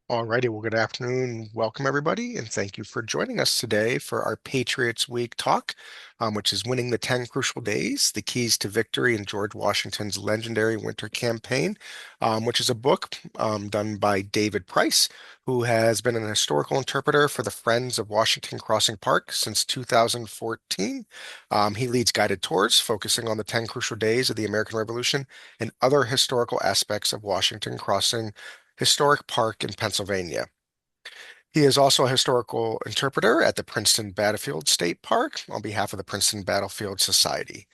Alrighty, well, good afternoon. Welcome, everybody, and thank you for joining us today for our Patriots Week talk, which is Winning the 10 Crucial Days, The Keys to Victory in George Washington's Legendary Winter Campaign, which is a book done by David Price, who has been an historical interpreter for the Friends of Washington Crossing Park since 2014. He leads guided tours focusing on the 10 crucial days of the American Revolution and other historical aspects of Washington Crossing Historic Park in Pennsylvania. He is also a historical interpreter at the Princeton Battlefield State Park on behalf of the Princeton Battlefield Society.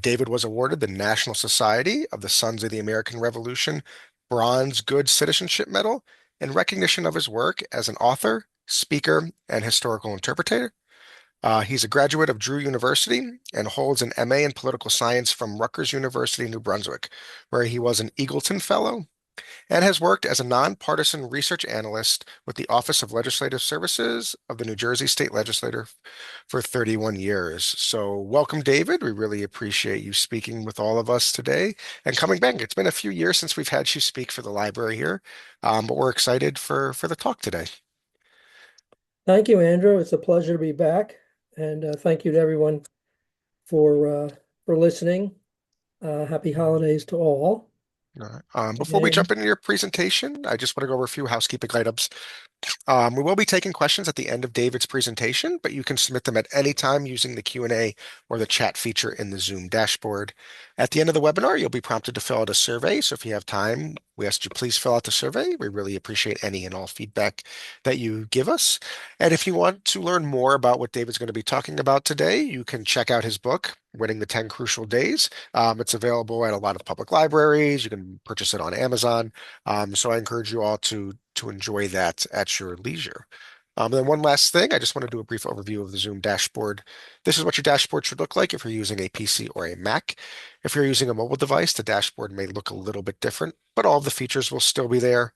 David was awarded the National Society of the Sons of the American Revolution Bronze Good Citizenship Medal in recognition of his work as an author, speaker, and historical interpreter. He's a graduate of Drew University and holds an MA in political science from Rutgers University, New Brunswick, where he was an Eagleton Fellow and has worked as a nonpartisan research analyst with the Office of Legislative Services of the New Jersey State Legislature for 31 years. So, welcome, David. We really appreciate you speaking with all of us today and coming back. It's been a few years since we've had you speak for the library here, but we're excited for the talk today. Thank you, Andrew. It's a pleasure to be back, and thank you to everyone for listening. Happy holidays to all. All right. Before we jump And into your presentation, I just want to go over a few housekeeping items. We will be taking questions at the end of David's presentation, but you can submit them at any time using the Q&A or the chat feature in the Zoom dashboard. At the end of the webinar, you'll be prompted to fill out a survey. So if you have time, we ask you please fill out the survey. We really appreciate any and all feedback that you give us. And if you want to learn more about what David's going to be talking about today, you can check out his book, Winning the 10 Crucial Days. It's available at a lot of public libraries. You can purchase it on Amazon. So I encourage you all to enjoy that at your leisure. Then one last thing, I just want to do a brief overview of the Zoom dashboard. This is what your dashboard should look like if you're using a PC or a Mac. If you're using a mobile device, the dashboard may look a little bit different, but all of the features will still be there.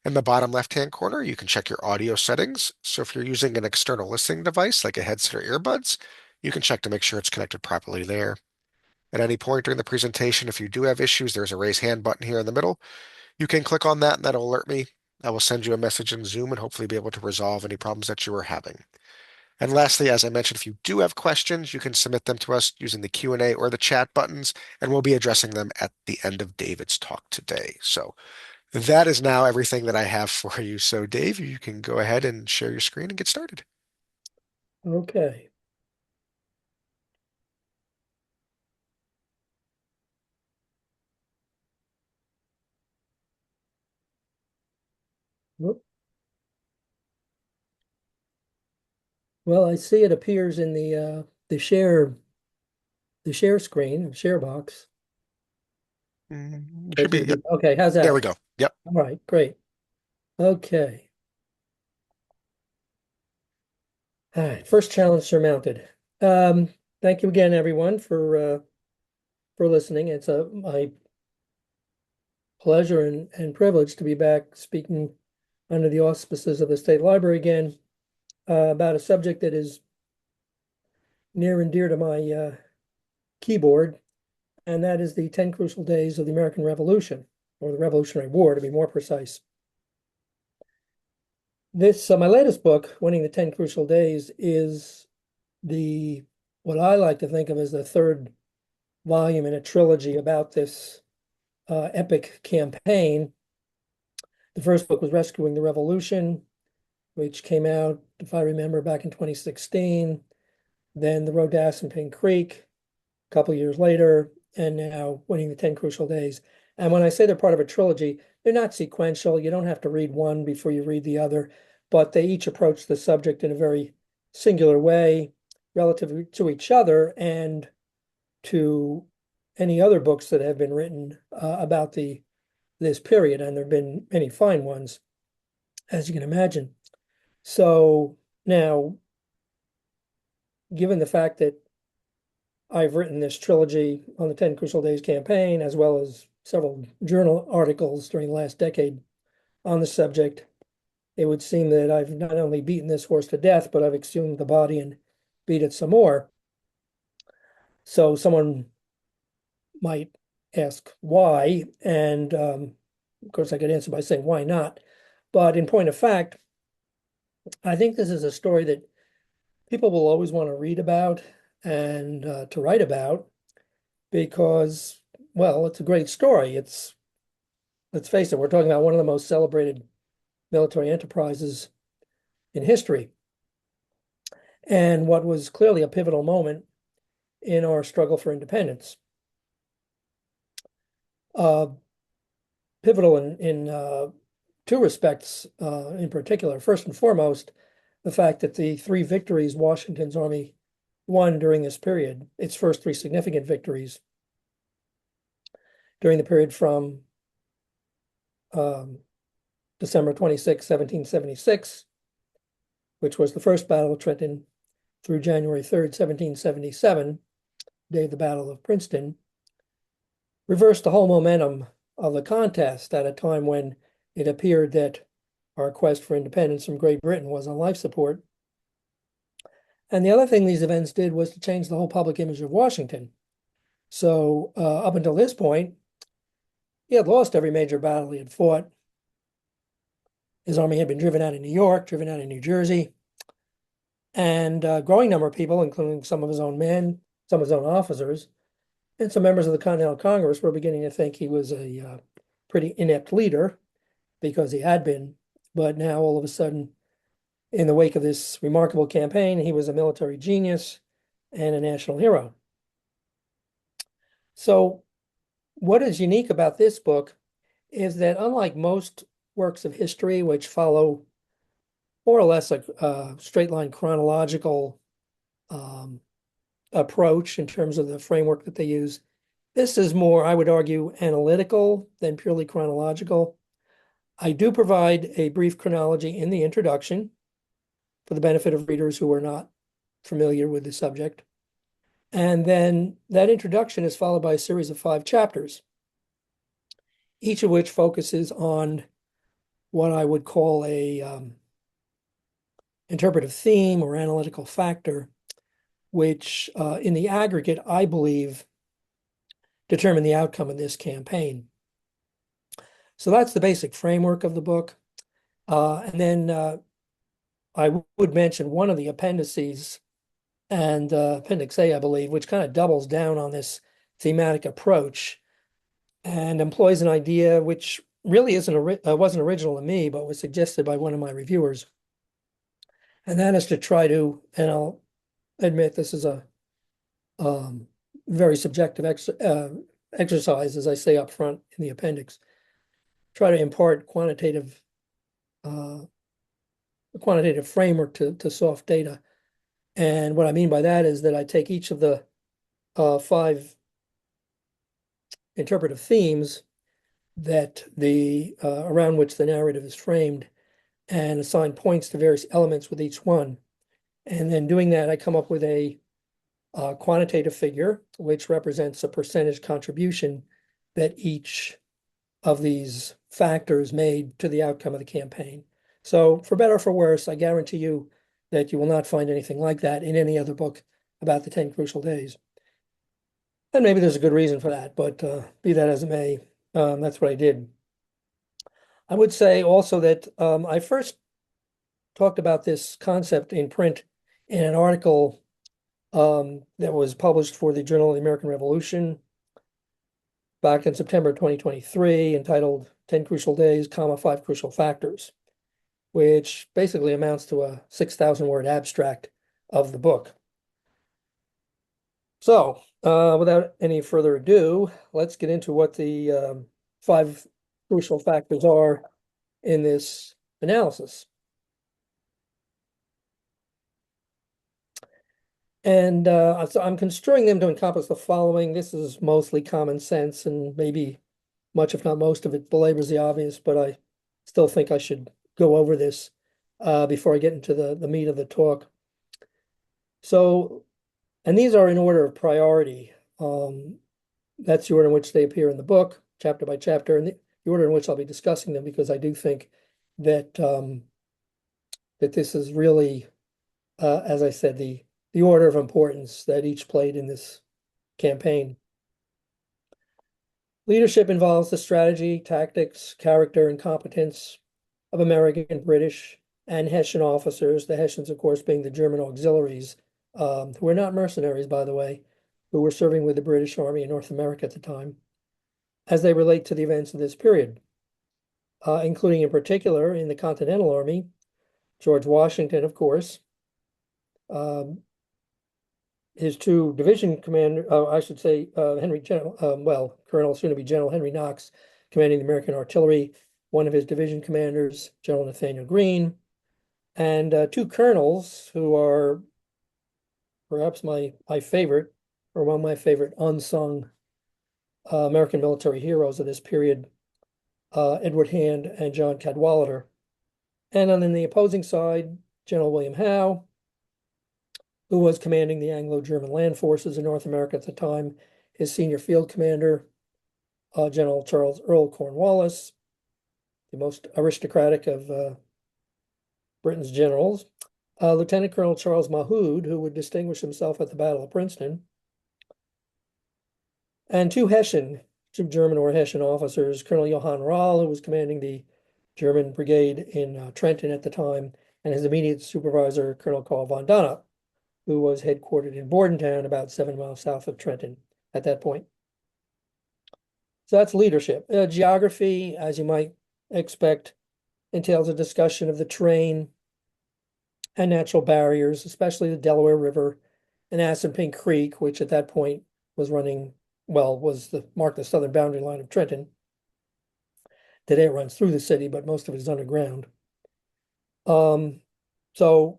In the bottom left-hand corner, you can check your audio settings. So if you're using an external listening device like a headset or earbuds, you can check to make sure it's connected properly there. At any point during the presentation, if you do have issues, there's a raise hand button here in the middle. You can click on that and that'll alert me. I will send you a message in Zoom and hopefully be able to resolve any problems that you are having. And lastly, as I mentioned, if you do have questions, you can submit them to us using the Q&A or the chat buttons, and we'll be addressing them at the end of David's talk today. So that is now everything that I have for you. So Dave, you can go ahead and share your screen and get started. okay. Whoop. Well, I see it appears in the share screen, share box. Should Should be, it yep, be okay? How's there we that? go. Yep. All right, great. Okay. All right, first challenge surmounted. Um, Thank you again, everyone, for listening. It's my pleasure and privilege to be back speaking under the auspices of the State Library again about a subject that is near and dear to my keyboard, and that is the 10 Crucial Days of the American Revolution, or the Revolutionary War, to be more precise. My latest book, Winning the 10 Crucial Days, is the what I like to think of as the third volume in a trilogy about this epic campaign. The first book was Rescuing the Revolution, which came out, if I remember, back in 2016. Then The Road to Assunpink Creek, a couple years later, and now Winning the 10 Crucial Days. And when I say they're part of a trilogy, they're not sequential. You don't have to read one before you read the other, but they each approach the subject in a very singular way relative to each other and to any other books that have been written about this period. And there have been many fine ones, as you can imagine. So now, given the fact that I've written this trilogy on the 10 Crucial Days campaign, as well as several journal articles during the last decade on the subject, it would seem that I've not only beaten this horse to death, but I've exhumed the body and beat it some more. So someone might ask why, and of course I could answer by saying why not. But in point of fact, I think this is a story that people will always want to read about and to write about because, well, it's a great story. Let's face it, we're talking about one of the most celebrated military enterprises in history and what was clearly a pivotal moment in our struggle for independence. Uh, Pivotal in two respects in particular. First and foremost, the fact that the three victories Washington's army won during this period, its first three significant victories during the period from um, December 26, 1776, which was the first Battle of Trenton, through January 3rd, 1777, day of the Battle of Princeton, reversed the whole momentum of the contest at a time when it appeared that our quest for independence from Great Britain was on life support. And the other thing these events did was to change the whole public image of Washington. So up until this point, he had lost every major battle he had fought. His army had been driven out of New York, driven out of New Jersey, and a growing number of people, including some of his own men, some of his own officers, and some members of the Continental Congress were beginning to think he was a pretty inept leader because he had been. But now all of a sudden, in the wake of this remarkable campaign, he was a military genius and a national hero. So what is unique about this book is that unlike most works of history, which follow more or less a straight line chronological um, approach in terms of the framework that they use, this is more, I would argue, analytical than purely chronological. I do provide a brief chronology in the introduction for the benefit of readers who are not familiar with the subject. And then that introduction is followed by a series of 5 chapters, each of which focuses on what I would call a interpretive theme or analytical factor, which in the aggregate, I believe, determine the outcome of this campaign. So that's the basic framework of the book. And then I would mention one of the appendices and Appendix A, I believe, which kind of doubles down on this thematic approach and employs an idea which really wasn't original to me, but was suggested by one of my reviewers. And that is to try to, and I'll admit this is a very subjective exercise, as I say up front in the appendix, try to impart quantitative framework to soft data. And what I mean by that is that I take each of the 5 interpretive themes that around which the narrative is framed and assign points to various elements with each one. And then doing that, I come up with a quantitative figure, which represents a percentage contribution that each of these factors made to the outcome of the campaign. So for better or for worse, I guarantee you that you will not find anything like that in any other book about the 10 crucial days. And maybe there's a good reason for that, but be that as it may, that's what I did. I would say also that I first talked about this concept in print in an article that was published for the Journal of the American Revolution back in September 2023, entitled 10 Crucial Days, 5 Crucial Factors, which basically amounts to a 6,000 word abstract of the book. So without any further ado, let's get into what the 5 crucial factors are in this analysis. And so I'm construing them to encompass the following. This is mostly common sense, and maybe much, if not most of it, belabors the obvious, but I still think I should go over this before I get into the meat of the talk. So, and these are in order of priority. That's the order in which they appear in the book, chapter by chapter, and the order in which I'll be discussing them, because I do think that that this is really, as I said, the order of importance that each played in this campaign. Leadership involves the strategy, tactics, character, and competence of American, British, and Hessian officers, the Hessians, of course, being the German auxiliaries, who were not mercenaries, by the way, who were serving with the British Army in North America at the time, as they relate to the events of this period, including in particular in the Continental Army, George Washington, of course, um, his two division commander, I should say, Colonel, soon to be General Henry Knox, commanding the American artillery, one of his division commanders, General Nathaniel Greene, and two colonels who are perhaps my favorite, or one of my favorite unsung American military heroes of this period, Edward Hand and John Cadwalader. And on the opposing side, General William Howe, who was commanding the Anglo-German land forces in North America at the time, his senior field commander, General Charles Earl Cornwallis, the most aristocratic of Britain's generals, Lieutenant Colonel Charles Mahood, who would distinguish himself at the Battle of Princeton, and two German or Hessian officers, Colonel Johann Rall, who was commanding the German brigade in Trenton at the time, and his immediate supervisor, Colonel Carl von Donop, who was headquartered in Bordentown, about 7 miles south of Trenton at that point. So that's leadership. Geography, as you might expect, entails a discussion of the terrain and natural barriers, especially the Delaware River and Assunpink Creek, which at that point was marked the southern boundary line of Trenton. Today it runs through the city, but most of it is underground. So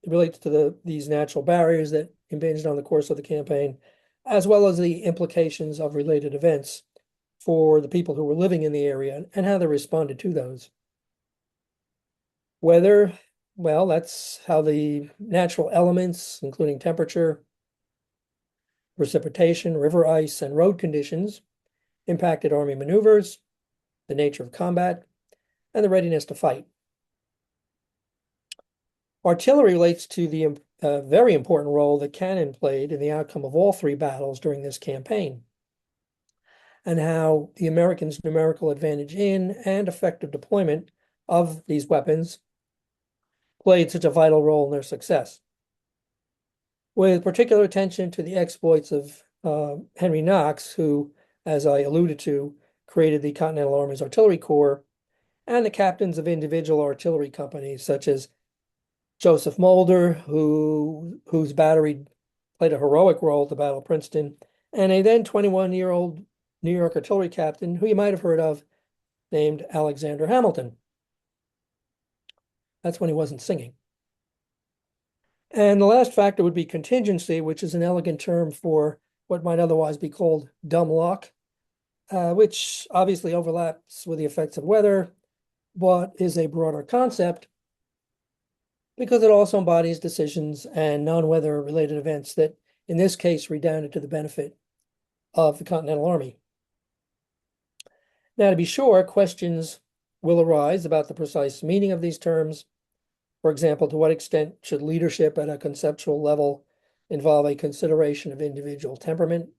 it relates to these natural barriers that impinged on the course of the campaign, as well as the implications of related events for the people who were living in the area and how they responded to those. Weather, well, that's how the natural elements, including temperature, precipitation, river ice, and road conditions, impacted Army maneuvers, the nature of combat, and the readiness to fight. Artillery relates to the very important role that cannon played in the outcome of all three battles during this campaign, and how the Americans' numerical advantage in and effective deployment of these weapons played such a vital role in their success. With particular attention to the exploits of Henry Knox, who, as I alluded to, created the Continental Army's Artillery Corps, and the captains of individual artillery companies, such as Joseph Mulder, whose battery played a heroic role at the Battle of Princeton, and a then 21-year-old New York artillery captain, who you might have heard of, named Alexander Hamilton. That's when he wasn't singing. And the last factor would be contingency, which is an elegant term for what might otherwise be called dumb luck, which obviously overlaps with the effects of weather, but is a broader concept because it also embodies decisions and non-weather related events that, in this case, redounded to the benefit of the Continental Army. Now, to be sure, questions will arise about the precise meaning of these terms. For example, to what extent should leadership at a conceptual level involve a consideration of individual temperament,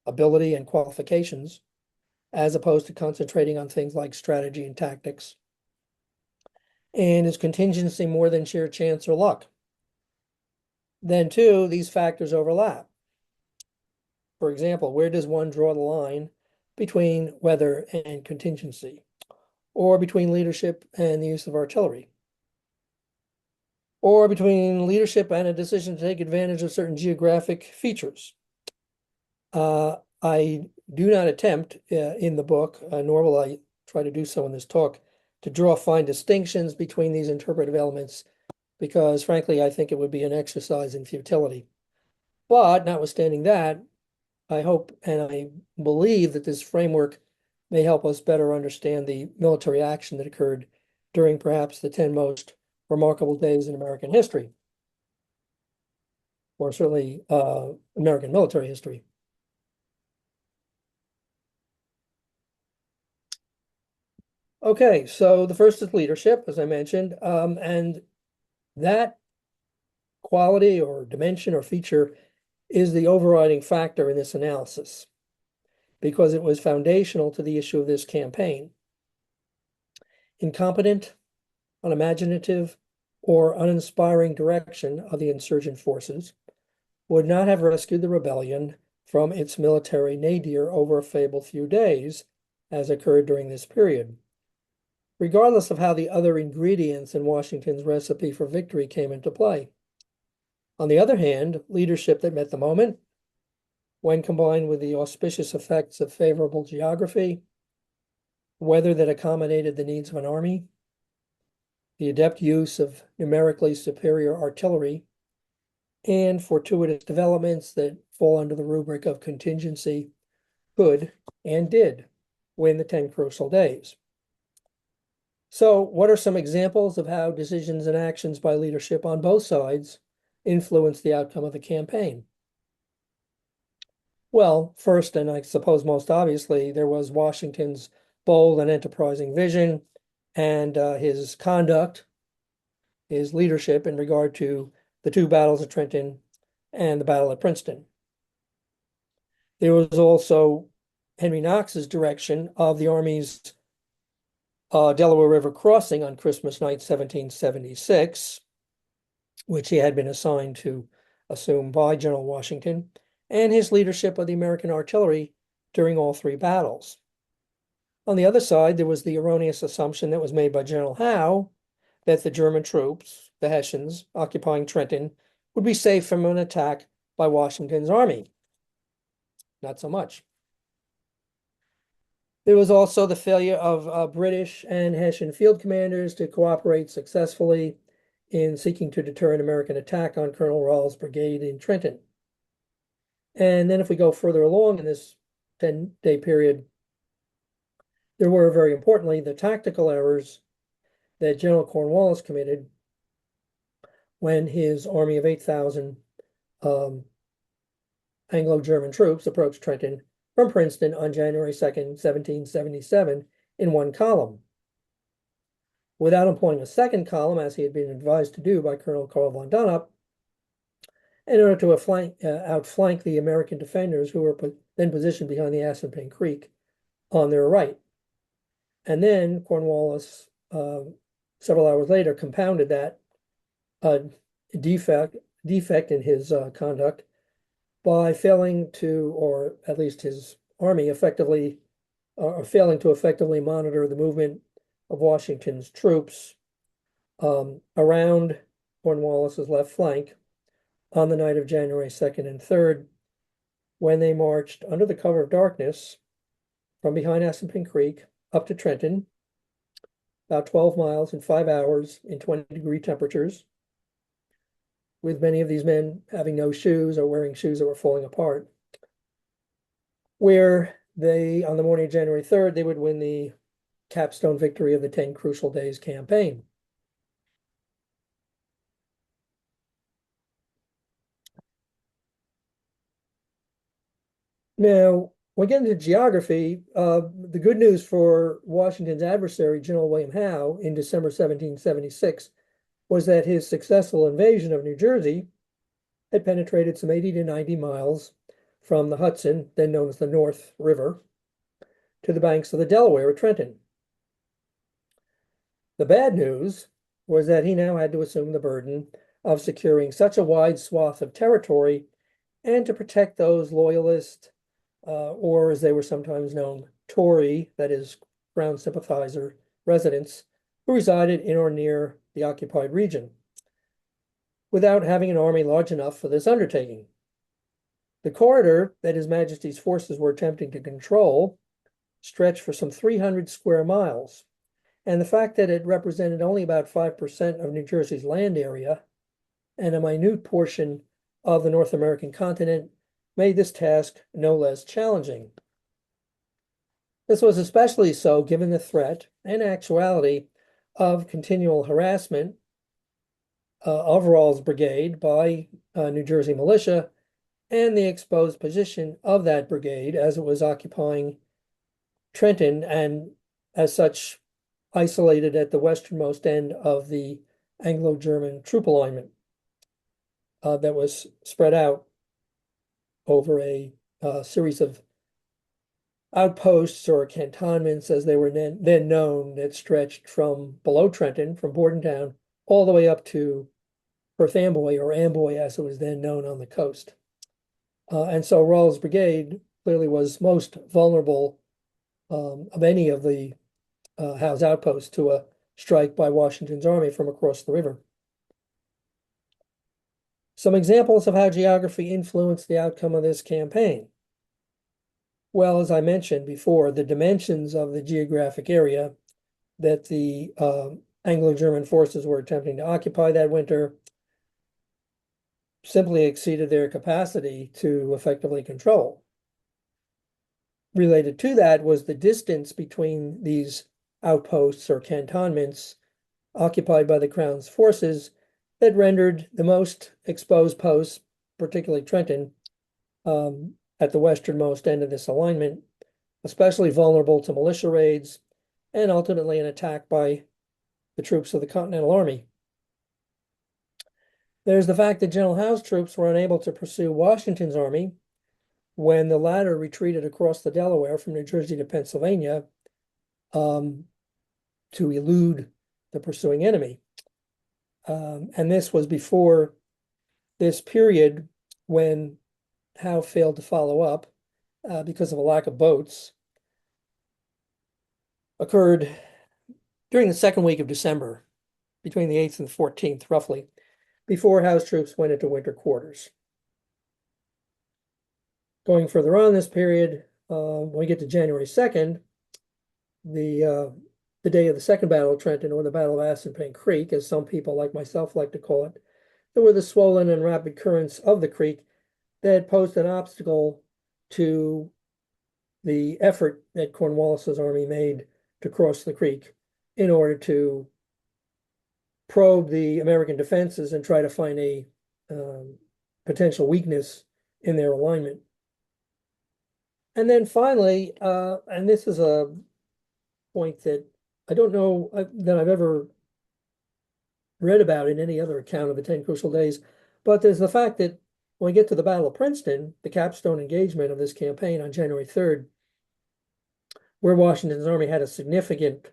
ability, and qualifications, as opposed to concentrating on things like strategy and tactics? And is contingency more than sheer chance or luck? Then, too, these factors overlap. For example, where does one draw the line between weather and contingency, or between leadership and the use of artillery, or between leadership and a decision to take advantage of certain geographic features? I do not attempt in the book, nor will I try to do so in this talk, to draw fine distinctions between these interpretive elements, because frankly, I think it would be an exercise in futility. But notwithstanding that, I hope and I believe that this framework may help us better understand the military action that occurred during perhaps the 10 most remarkable days in American history, or certainly American military history. Okay, so the first is leadership, as I mentioned, and that quality or dimension or feature is the overriding factor in this analysis because it was foundational to the issue of this campaign. incompetent, unimaginative, or uninspiring direction of the insurgent forces would not have rescued the rebellion from its military nadir over a fabled few days, as occurred during this period. Regardless of how the other ingredients in Washington's recipe for victory came into play. On the other hand, leadership that met the moment, when combined with the auspicious effects of favorable geography, weather that accommodated the needs of an army, the adept use of numerically superior artillery, and fortuitous developments that fall under the rubric of contingency, could and did win the 10 crucial days. So, what are some examples of how decisions and actions by leadership on both sides influenced the outcome of the campaign? Well, first, and I suppose most obviously, there was Washington's bold and enterprising vision and his conduct, his leadership in regard to the two battles of Trenton and the battle at Princeton. There was also Henry Knox's direction of the Army's Delaware River crossing on Christmas night, 1776, which he had been assigned to assume by General Washington, and his leadership of the American artillery during all three battles. On the other side, there was the erroneous assumption that was made by General Howe that the German troops, the Hessians, occupying Trenton, would be safe from an attack by Washington's army. Not so much. There was also the failure of British and Hessian field commanders to cooperate successfully in seeking to deter an American attack on Colonel Rahl's brigade in Trenton. And then if we go further along in this 10-day period, there were, very importantly, the tactical errors that General Cornwallis committed when his army of 8,000 Anglo-German troops approached Trenton from Princeton on January 2nd, 1777, in one column. Without employing a second column, as he had been advised to do by Colonel Carl von Donop, in order to outflank the American defenders who were then positioned behind the Assunpink Creek on their right. And then Cornwallis, several hours later, compounded that defect in his conduct by failing to, or at least his army effectively, failing to effectively monitor the movement of Washington's troops around Cornwallis's left flank on the night of January 2nd and 3rd, when they marched under the cover of darkness from behind Assunpink Creek up to Trenton, about 12 miles in 5 hours in 20-degree temperatures, with many of these men having no shoes or wearing shoes that were falling apart, where they, on the morning of January 3rd, they would win the capstone victory of the 10 Crucial Days campaign. Now, when we get into geography, the good news for Washington's adversary, General William Howe, in December 1776, was that his successful invasion of New Jersey had penetrated some 80 to 90 miles from the Hudson, then known as the North River, to the banks of the Delaware at Trenton. The bad news was that he now had to assume the burden of securing such a wide swath of territory and to protect those loyalist, or as they were sometimes known, Tory, that is, Crown sympathizer residents, who resided in or near the occupied region, without having an army large enough for this undertaking. The corridor that His Majesty's forces were attempting to control stretched for some 300 square miles, and the fact that it represented only about 5% of New Jersey's land area and a minute portion of the North American continent made this task no less challenging. This was especially so given the threat and actuality of continual harassment of Rahl's brigade by New Jersey militia and the exposed position of that brigade as it was occupying Trenton and as such isolated at the westernmost end of the Anglo-German troop alignment that was spread out over a series of outposts or cantonments, as they were then known, that stretched from below Trenton, from Bordentown, all the way up to Perth Amboy, or Amboy as it was then known on the coast. And so Rawls' brigade clearly was most vulnerable of any of the Howe's outposts to a strike by Washington's army from across the river. Some examples of how geography influenced the outcome of this campaign. Well, as I mentioned before, the dimensions of the geographic area that the Anglo-German forces were attempting to occupy that winter simply exceeded their capacity to effectively control. Related to that was the distance between these outposts or cantonments occupied by the Crown's forces that rendered the most exposed posts, particularly Trenton, at the westernmost end of this alignment, especially vulnerable to militia raids and ultimately an attack by the troops of the Continental Army. There's the fact that General Howe's troops were unable to pursue Washington's army when the latter retreated across the Delaware from New Jersey to Pennsylvania to elude the pursuing enemy. And this was before this period when Howe failed to follow up because of a lack of boats occurred during the second week of December, between the 8th and the 14th, roughly, before Howe's troops went into winter quarters. Going further on this period, when we get to January 2nd, the day of the Second Battle of Trenton, or the Battle of Assunpink Creek, as some people like myself like to call it, there were the swollen and rapid currents of the creek that posed an obstacle to the effort that Cornwallis's army made to cross the creek in order to probe the American defenses and try to find a potential weakness in their alignment. And then finally, and this is a point that I don't know that I've ever read about in any other account of the 10 Crucial Days, but there's the fact that when we get to the Battle of Princeton, the capstone engagement of this campaign on January 3rd, where Washington's army had a significant,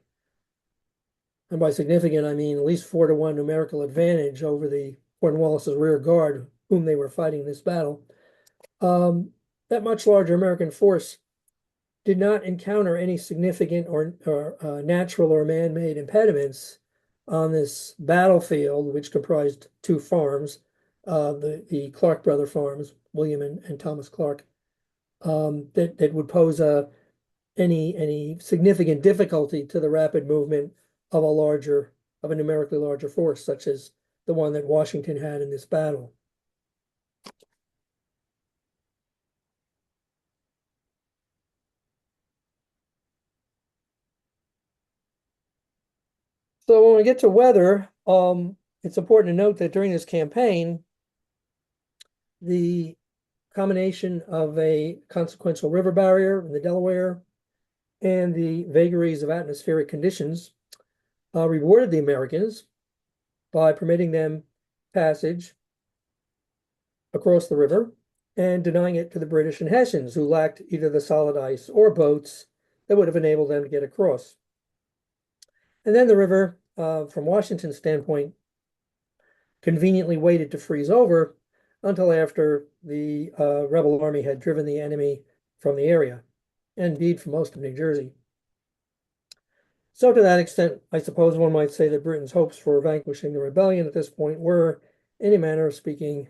and by significant, I mean at least 4-to-1 numerical advantage over the Cornwallis's rear guard, whom they were fighting in this battle. That much larger American force did not encounter any significant or natural or man-made impediments on this battlefield, which comprised two farms, the Clark brother farms, William and Thomas Clark, that would pose any significant difficulty to the rapid movement of a numerically larger force, such as the one that Washington had in this battle. So when we get to weather, it's important to note that during this campaign, the combination of a consequential river barrier in the Delaware and the vagaries of atmospheric conditions rewarded the Americans by permitting them passage across the river and denying it to the British and Hessians, who lacked either the solid ice or boats that would have enabled them to get across. And then the river, from Washington's standpoint, conveniently waited to freeze over until after the rebel army had driven the enemy from the area, and indeed from most of New Jersey. So to that extent, I suppose one might say that Britain's hopes for vanquishing the rebellion at this point were, in a manner of speaking,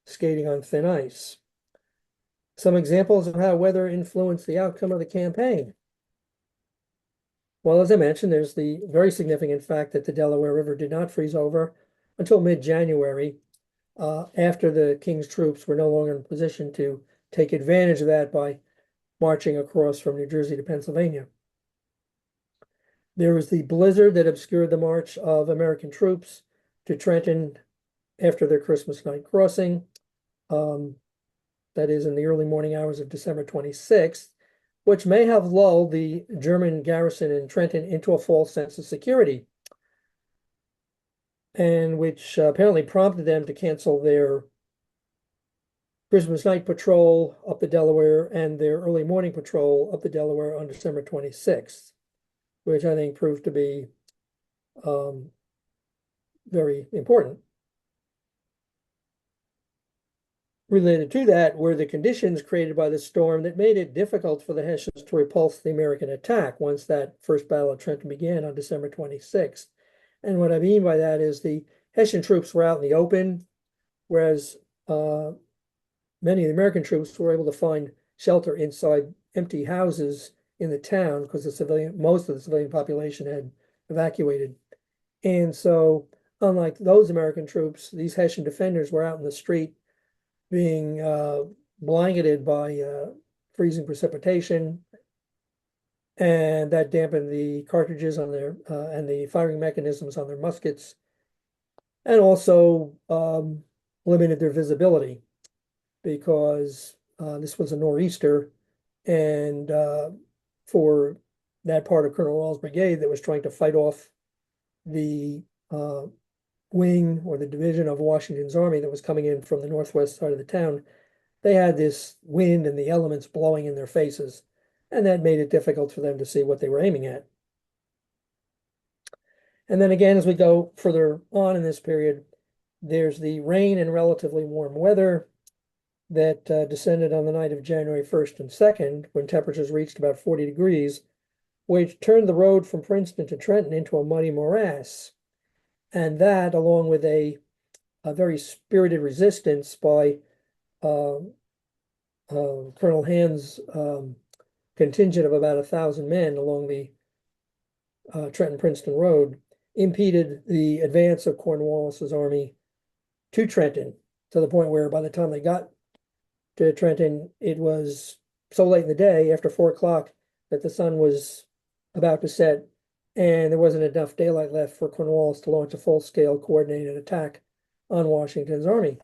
skating on thin ice. Some examples of how weather influenced the outcome of the campaign. Well, as I mentioned, there's the very significant fact that the Delaware River did not freeze over until mid-January, after the King's troops were no longer in position to take advantage of that by marching across from New Jersey to Pennsylvania. There was the blizzard that obscured the march of American troops to Trenton after their Christmas night crossing. That is in the early morning hours of December 26th, which may have lulled the German garrison in Trenton into a false sense of security, and which apparently prompted them to cancel their Christmas night patrol up the Delaware and their early morning patrol up the Delaware on December 26th, which I think proved to be um, very important. Related to that were the conditions created by the storm that made it difficult for the Hessians to repulse the American attack once that first Battle of Trenton began on December 26th. And what I mean by that is the Hessian troops were out in the open, whereas many of the American troops were able to find shelter inside empty houses in the town because most of the civilian population had evacuated. And so, unlike those American troops, these Hessian defenders were out in the street being blanketed by freezing precipitation, and that dampened the cartridges on their and the firing mechanisms on their muskets, and also limited their visibility because this was a nor'easter, and for that part of Colonel Wall's brigade that was trying to fight off the wing or the division of Washington's army that was coming in from the northwest side of the town, they had this wind and the elements blowing in their faces, and that made it difficult for them to see what they were aiming at. And then again, as we go further on in this period, there's the rain and relatively warm weather that descended on the night of January 1st and 2nd, when temperatures reached about 40 degrees, which turned the road from Princeton to Trenton into a muddy morass. And that, along with a very spirited resistance by Colonel Hand's contingent of about 1,000 men along the Trenton-Princeton Road, impeded the advance of Cornwallis's army to Trenton, to the point where by the time they got to Trenton, it was so late in the day, after 4 o'clock, that the sun was about to set, and there wasn't enough daylight left for Cornwallis to launch a full-scale coordinated attack on Washington's army.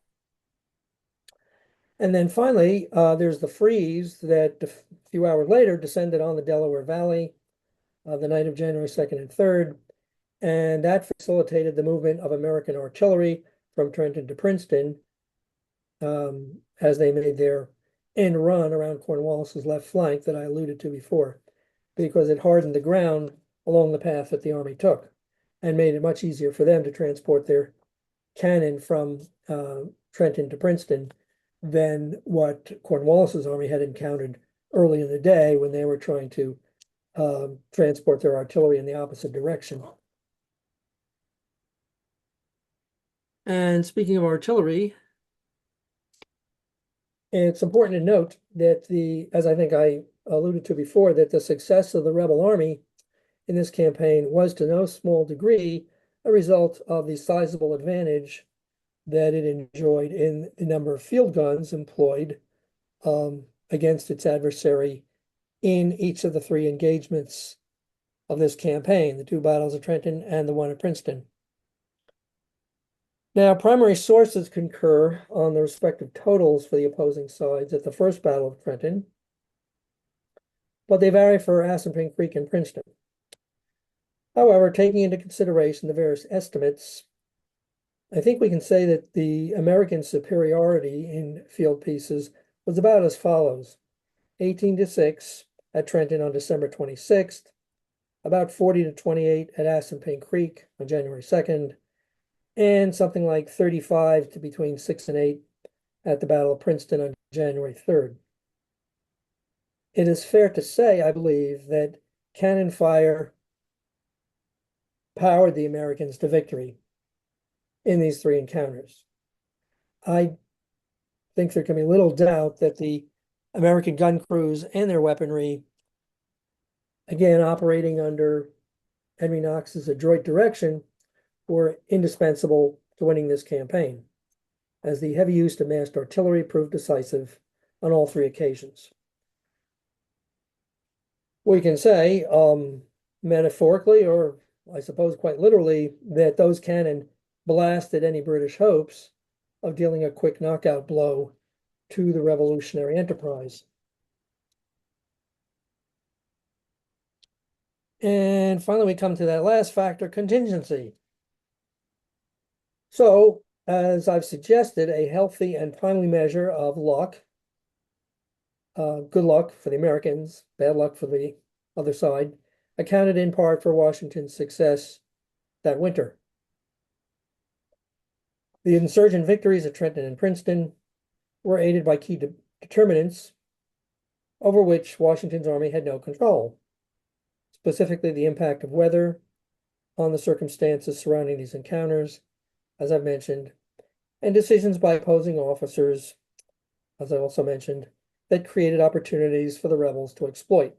And then finally, there's the freeze that a few hours later descended on the Delaware Valley the night of January 2nd and 3rd, and that facilitated the movement of American artillery from Trenton to Princeton as they made their end run around Cornwallis's left flank that I alluded to before, because it hardened the ground along the path that the army took and made it much easier for them to transport their cannon from Trenton to Princeton than what Cornwallis's army had encountered early in the day when they were trying to transport their artillery in the opposite direction. And speaking of artillery, it's important to note that as I think I alluded to before, that the success of the rebel army in this campaign was to no small degree a result of the sizable advantage that it enjoyed in the number of field guns employed against its adversary in each of the 3 engagements of this campaign, the 2 battles of Trenton and the one at Princeton. Now, primary sources concur on the respective totals for the opposing sides at the first Battle of Trenton, but they vary for Assunpink Creek and Princeton. However, taking into consideration the various estimates, I think we can say that the American superiority in field pieces was about as follows: 18-6 at Trenton on December 26th, about 40-28 at Assunpink Creek on January 2nd, and something like 35 to between 6 and 8 at the Battle of Princeton on January 3rd. It is fair to say, I believe, that cannon fire powered the Americans to victory in these 3 encounters. I think there can be little doubt that the American gun crews and their weaponry, again operating under Henry Knox's adroit direction, were indispensable to winning this campaign, as the heavy use of massed artillery proved decisive on all 3 occasions. We can say, metaphorically, or I suppose quite literally, that those cannon blasted any British hopes of dealing a quick knockout blow to the revolutionary enterprise. And finally, we come to that last factor, contingency. So, as I've suggested, a healthy and timely measure of luck. Good luck for the Americans, bad luck for the other side, accounted in part for Washington's success that winter. The insurgent victories at Trenton and Princeton were aided by key determinants over which Washington's army had no control, specifically the impact of weather on the circumstances surrounding these encounters, as I've mentioned, and decisions by opposing officers, as I also mentioned, that created opportunities for the rebels to exploit.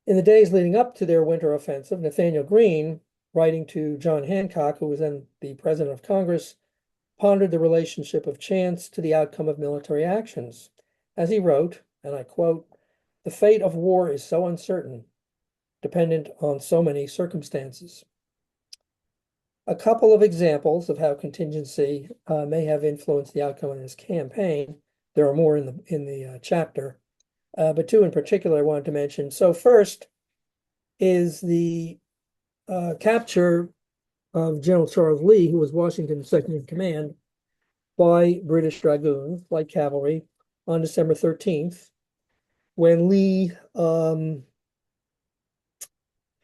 In the days leading up to their winter offensive, Nathaniel Greene, writing to John Hancock, who was then the president of Congress, pondered the relationship of chance to the outcome of military actions. As he wrote, and I quote, "The fate of war is so uncertain, dependent on so many circumstances." A couple of examples of how contingency may have influenced the outcome of this campaign. There are more in the chapter, but two in particular I wanted to mention. So first is the capture of General Charles Lee, who was Washington's second in command, by British dragoons, light cavalry, on December 13th, when Lee,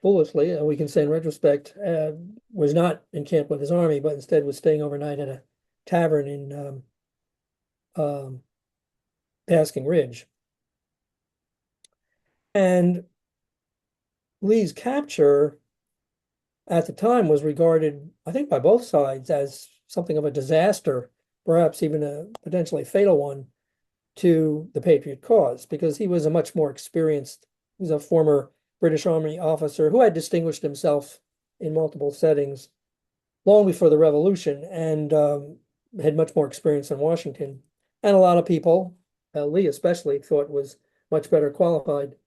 foolishly, and we can say in retrospect, was not encamped with his army, but instead was staying overnight at a tavern in Basking Ridge. And Lee's capture at the time was regarded, I think, by both sides as something of a disaster, perhaps even a potentially fatal one to the Patriot cause, because he was a much more experienced, he was a former British Army officer who had distinguished himself in multiple settings long before the Revolution and had much more experience than Washington. And a lot of people, Lee especially, thought was much better qualified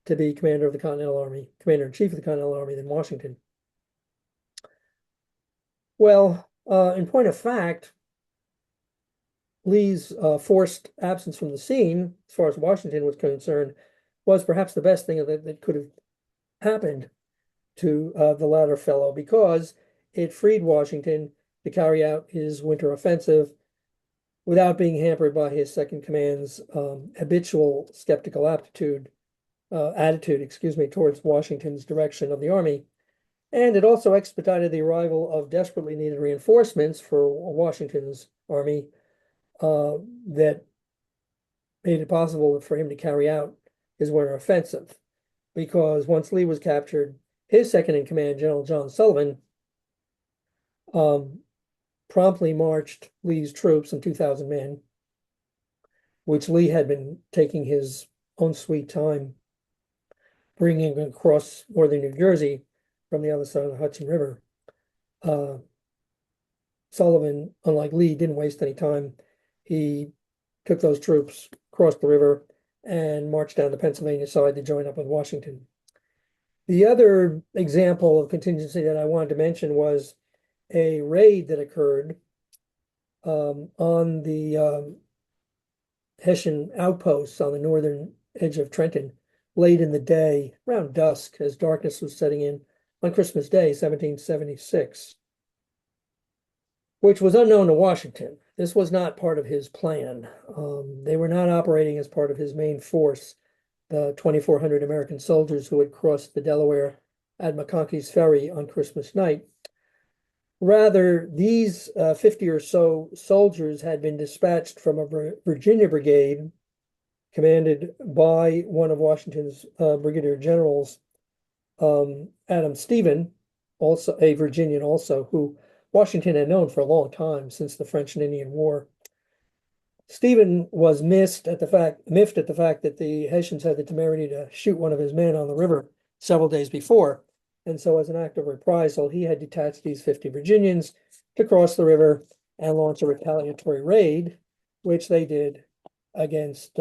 to be commander of the Continental Army, commander-in-chief of the Continental Army than Washington. Well, in point of fact, Lee's forced absence from the scene, as far as Washington was concerned, was perhaps the best thing that could have happened to the latter fellow, because it freed Washington to carry out his winter offensive without being hampered by his second command's habitual skeptical attitude, towards Washington's direction of the army. And it also expedited the arrival of desperately needed reinforcements for Washington's army that made it possible for him to carry out his winter offensive. Because once Lee was captured, his second in command, General John Sullivan, promptly marched Lee's troops, some 2,000 men, which Lee had been taking his own sweet time bringing across northern New Jersey from the other side of the Hudson River. Sullivan, unlike Lee, didn't waste any time. He took those troops, crossed the river, and marched down the Pennsylvania side to join up with Washington. The other example of contingency that I wanted to mention was a raid that occurred on the Hessian outposts on the northern edge of Trenton late in the day, around dusk, as darkness was setting in on Christmas Day, 1776, which was unknown to Washington. This was not part of his plan. They were not operating as part of his main force, the 2,400 American soldiers who had crossed the Delaware at McConkey's Ferry on Christmas night. Rather, these 50 or so soldiers had been dispatched from a Virginia brigade commanded by one of Washington's brigadier generals, Adam Stephen, also a Virginian also, who Washington had known for a long time, since the French and Indian War. Stephen was miffed at the fact that the Hessians had the temerity to shoot one of his men on the river several days before. And so as an act of reprisal, he had detached these 50 Virginians to cross the river and launch a retaliatory raid, which they did against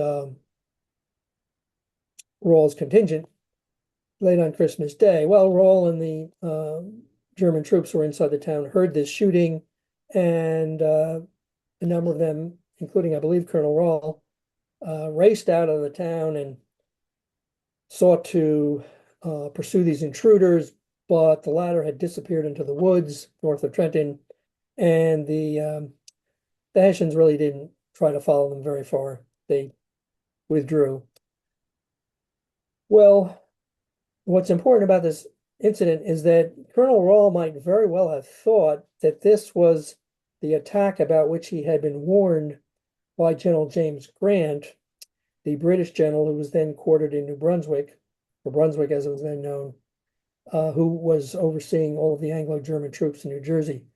Rawle's contingent late on Christmas Day. Well, Rawle and the German troops who were inside the town heard this shooting, and a number of them, including, I believe, Colonel Rawle, raced out of the town and sought to pursue these intruders, but the latter had disappeared into the woods north of Trenton, and the Hessians really didn't try to follow them very far. They withdrew. Well, what's important about this incident is that Colonel Rahl might very well have thought that this was the attack about which he had been warned by General James Grant, the British general who was then quartered in New Brunswick, or Brunswick as it was then known, who was overseeing all of the Anglo-German troops in New Jersey.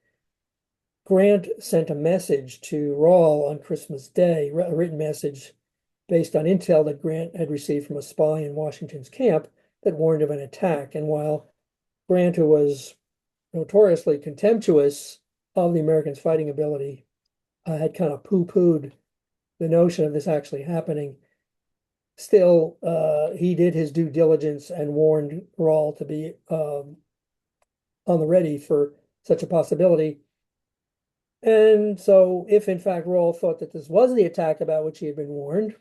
Grant sent a message to Rahl on Christmas Day, a written message based on intel that Grant had received from a spy in Washington's camp that warned of an attack. And while Grant, who was notoriously contemptuous of the Americans' fighting ability, had kind of poo-pooed the notion of this actually happening, still, he did his due diligence and warned Rahl to be on the ready for such a possibility. And so, if in fact Rahl thought that this was the attack about which he had been warned,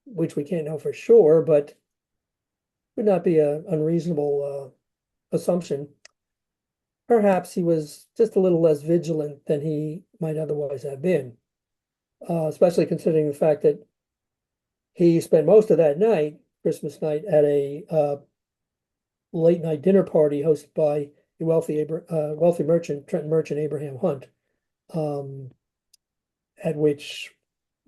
which we can't know for sure, but would not be an unreasonable assumption, perhaps he was just a little less vigilant than he might otherwise have been, especially considering the fact that he spent most of that night, Christmas night, at a late night dinner party hosted by a wealthy merchant, Trenton merchant Abraham Hunt, um, at which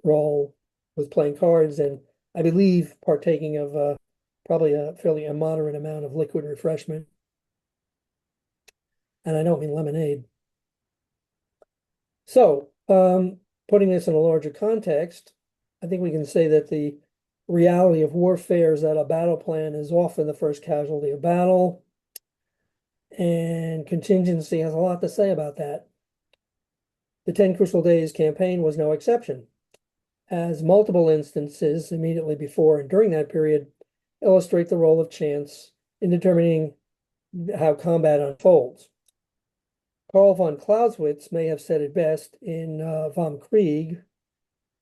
Rahl was playing cards and I believe partaking of probably a fairly immoderate amount of liquid refreshment. And I don't mean lemonade. So, putting this in a larger context, I think we can say that the reality of warfare is that a battle plan is often the first casualty of battle, and contingency has a lot to say about that. The 10 Crucial Days campaign was no exception, as multiple instances immediately before and during that period illustrate the role of chance in determining how combat unfolds. Karl von Clausewitz may have said it best in Vom Krieg,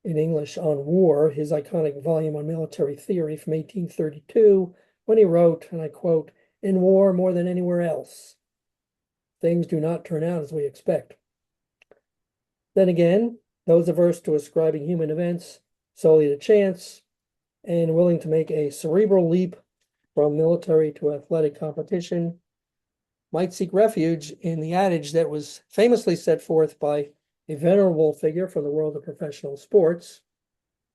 in English, on war, his iconic volume on military theory from 1832, when he wrote, and I quote, "In war, more than anywhere else, things do not turn out as we expect." Then again, those averse to ascribing human events solely to chance and willing to make a cerebral leap from military to athletic competition might seek refuge in the adage that was famously set forth by a venerable figure from the world of professional sports,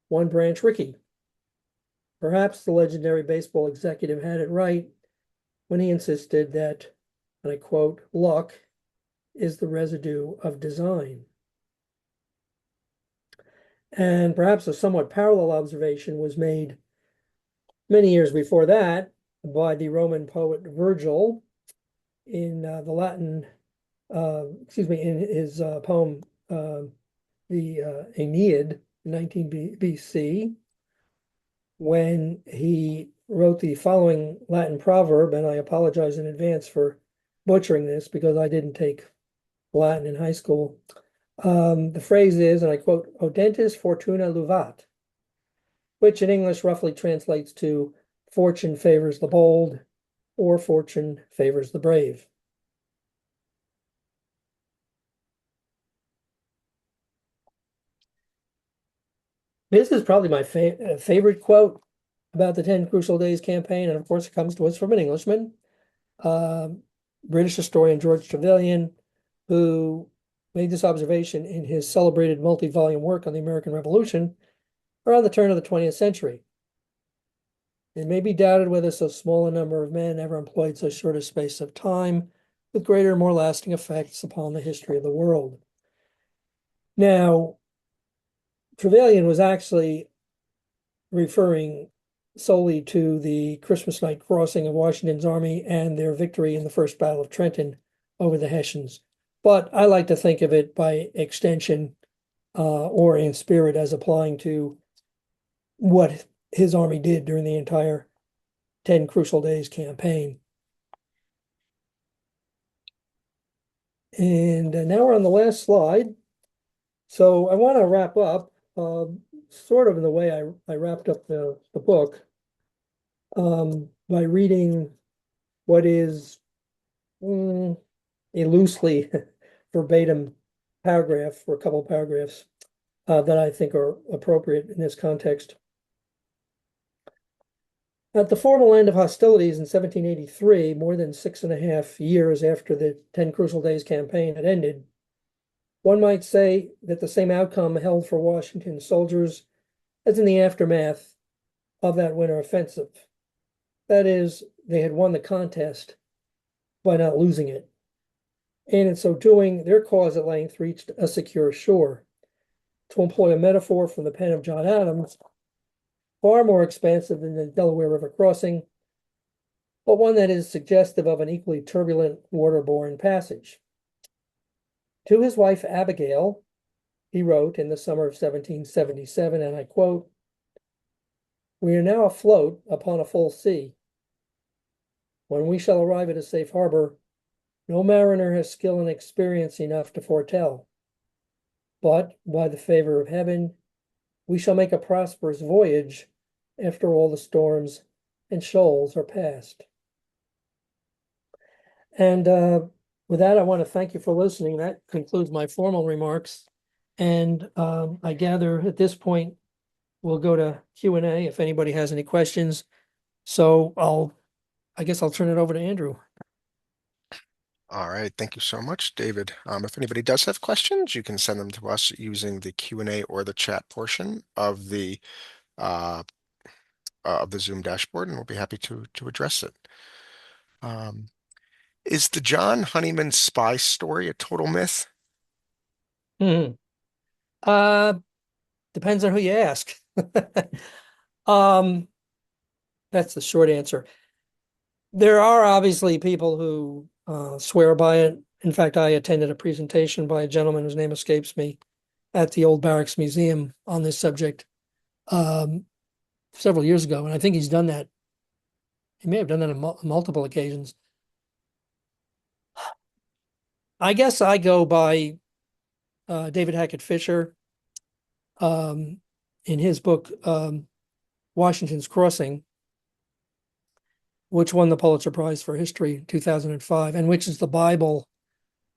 One Branch Rickey. Perhaps the legendary baseball executive had it right when he insisted that, and I quote, "luck is the residue of design." And perhaps a somewhat parallel observation was made many years before that by the Roman poet Virgil in the Latin, in his poem, the Aeneid, 19 BC, when he wrote the following Latin proverb, and I apologize in advance for butchering this because I didn't take Latin in high school. The phrase is, and I quote, "Audentis fortuna luvat," which in English roughly translates to "fortune favors the bold" or "fortune favors the brave." This is probably my favorite quote about the 10 Crucial Days campaign, and of course, it comes to us from an Englishman, um, British historian George Trevelyan, who made this observation in his celebrated multi-volume work on the American Revolution around the turn of the 20th century. It may be doubted whether so small a number of men ever employed so short a space of time with greater and more lasting effects upon the history of the world. Now, Trevelyan was actually referring solely to the Christmas night crossing of Washington's army and their victory in the First Battle of Trenton over the Hessians. But I like to think of it by extension or in spirit as applying to what his army did during the entire 10 Crucial Days campaign. And now we're on the last slide. So I want to wrap up sort of in the way I wrapped up the book by reading what is a loosely verbatim paragraph or a couple of paragraphs that I think are appropriate in this context. At the formal end of hostilities in 1783, more than 6.5 years after the 10 Crucial Days campaign had ended, one might say that the same outcome held for Washington's soldiers as in the aftermath of that winter offensive. That is, they had won the contest by not losing it. And in so doing, their cause at length reached a secure shore. To employ a metaphor from the pen of John Adams, far more expansive than the Delaware River crossing, but one that is suggestive of an equally turbulent waterborne passage. To his wife Abigail, he wrote in the summer of 1777, and I quote, "We are now afloat upon a full sea. When we shall arrive at a safe harbor, no mariner has skill and experience enough to foretell. But by the favor of heaven, we shall make a prosperous voyage after all the storms and shoals are past." And with that, I want to thank you for listening. That concludes my formal remarks. And I gather at this point, we'll go to Q&A if anybody has any questions. So I guess I'll turn it over to Andrew. All right, thank you so much, David. If anybody does have questions, you can send them to us using the Q&A or the chat portion uh, of the Zoom dashboard, and we'll be happy to address it. Um, is the John Honeyman spy story a total myth? Hmm. Uh, Depends on who you ask. Um, that's the short answer. There are obviously people who swear by it. In fact, I attended a presentation by a gentleman whose name escapes me at the Old Barracks Museum on this subject um, several years ago, and I think he's done that. He may have done that on multiple occasions. I guess I go by David Hackett Fisher um, in his book Washington's Crossing, which won the Pulitzer Prize for History in 2005, and which is the Bible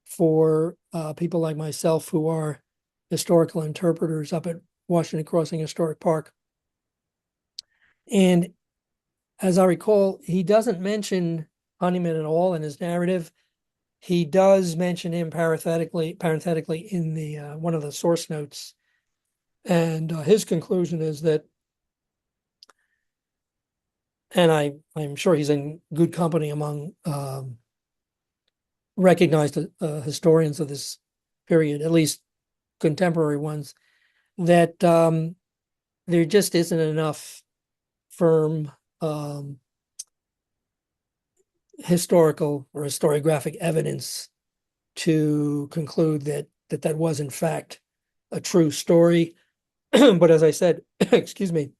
for people like myself who are historical interpreters up at Washington Crossing Historic Park. And as I recall, he doesn't mention Honeyman at all in his narrative. He does mention him parenthetically in the one of the source notes. And his conclusion is that, and I'm sure he's in good company among recognized historians of this period, at least contemporary ones, that there just isn't enough firm historical or historiographic evidence to conclude that was in fact a true story. But as I said, excuse me,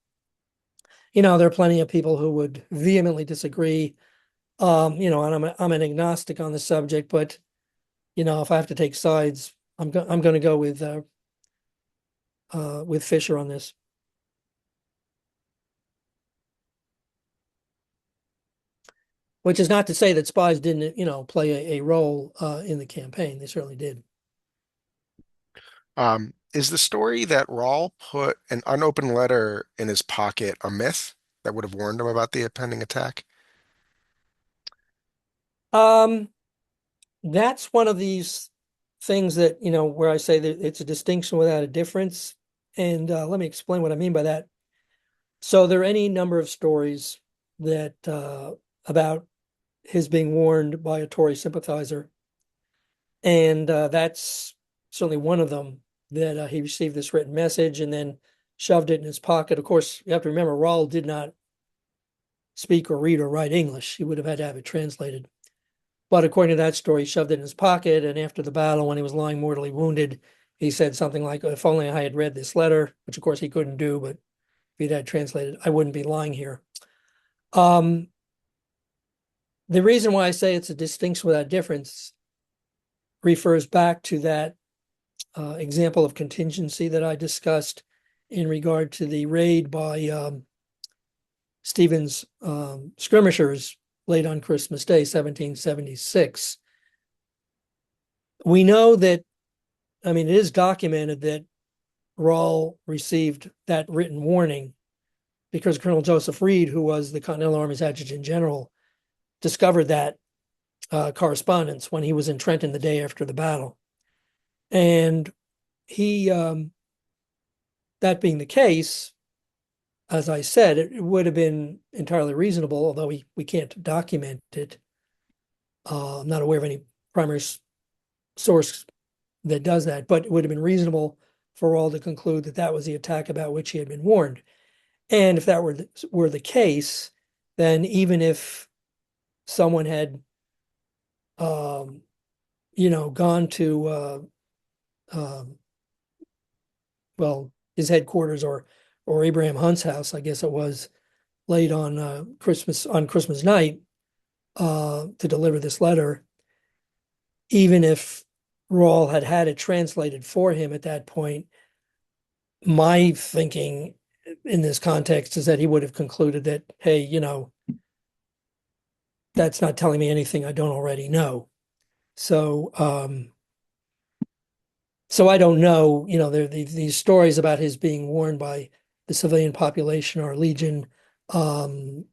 there are plenty of people who would vehemently disagree. And I'm an agnostic on the subject, but if I have to take sides, I'm going to go with Fisher on this. Which is not to say that spies didn't, play a role in the campaign. They certainly did. Is the story that Rawl put an unopened letter in his pocket a myth that would have warned him about the impending attack? Um, that's one of these things that, where I say that it's a distinction without a difference. And let me explain what I mean by that. So there are any number of stories that about his being warned by a Tory sympathizer. And that's certainly one of them, that he received this written message and then shoved it in his pocket. Of course, you have to remember, Rawl did not speak or read or write English. He would have had to have it translated. But according to that story, he shoved it in his pocket. And after the battle, when he was lying mortally wounded, he said something like, "If only I had read this letter," which of course he couldn't do, but if he'd had translated, I wouldn't be lying here. The reason why I say it's a distinction without difference refers back to that example of contingency that I discussed in regard to the raid by Stephen's skirmishers late on Christmas Day, 1776. We know that I mean, it is documented that Rawl received that written warning because Colonel Joseph Reed, who was the Continental Army's adjutant general, discovered that correspondence when he was in Trenton the day after the battle. And he, that being the case, as I said, it would have been entirely reasonable, although we can't document it. I'm not aware of any primary source that does that, but it would have been reasonable for all to conclude that that was the attack about which he had been warned. And if that were the case, then even if someone had, um, gone to, um, well, his headquarters or Abraham Hunt's house, I guess it was, late on Christmas night to deliver this letter, even if Rawle had had it translated for him at that point, my thinking in this context is that he would have concluded that, hey, that's not telling me anything I don't already know. So, so I don't know. These stories about his being warned by the civilian population are legion. Um,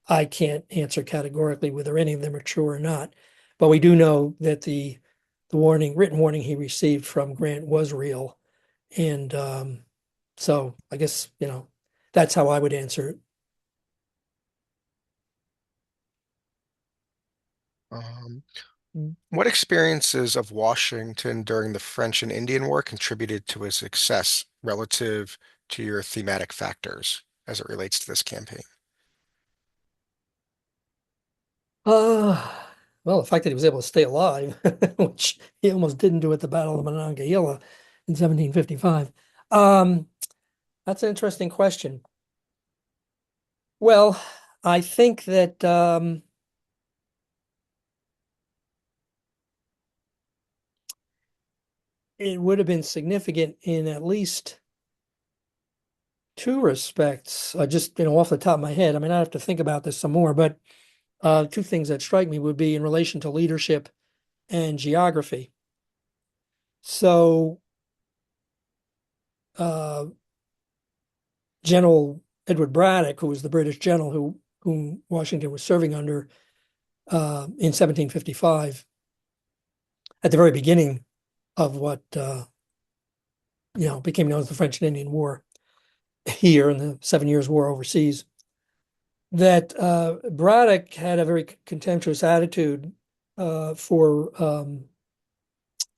I can't answer categorically whether any of them are true or not, but we do know that the written warning he received from Grant was real, and so I guess that's how I would answer it. Um, what experiences of Washington during the French and Indian War contributed to his success relative to your thematic factors as it relates to this campaign? Uh, well, the fact that he was able to stay alive, which he almost didn't do at the Battle of Monongahela in 1755. Um, that's an interesting question. Well, I think that it would have been significant in at least two respects. Just off the top of my head. I mean, I have to think about this some more, but two things that strike me would be in relation to leadership and geography. So, uh, General Edward Braddock, who was the British general whom Washington was serving under in 1755, at the very beginning of what became known as the French and Indian War here and the 7 Years' War overseas, that Braddock had a very contemptuous attitude for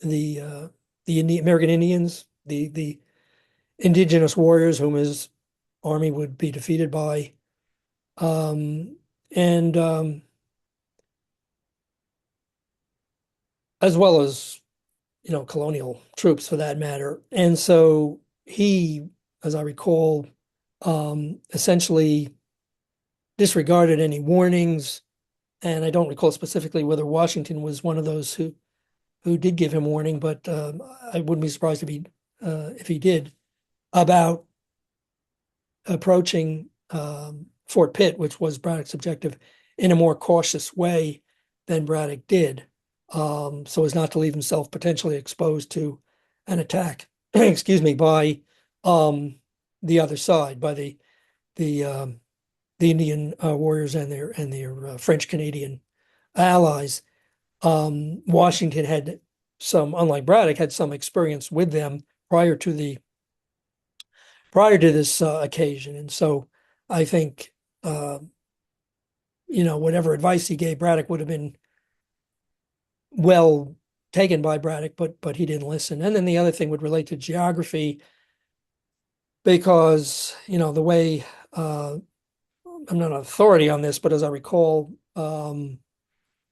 the uh, the American Indians, the indigenous warriors whom his army would be defeated by, and as well as colonial troops for that matter. And so he, as I recall, essentially disregarded any warnings. And I don't recall specifically whether Washington was one of those who did give him warning, but I wouldn't be surprised if he did about approaching Fort Pitt, which was Braddock's objective, in a more cautious way than Braddock did, so as not to leave himself potentially exposed to an attack, excuse me, by the other side, by the um, the Indian warriors and their French Canadian allies. Washington had unlike Braddock, had some experience with them prior to this occasion, and so I think uh, whatever advice he gave Braddock would have been well taken by Braddock, but he didn't listen. And then the other thing would relate to geography because the way I'm not an authority on this, but as I recall, the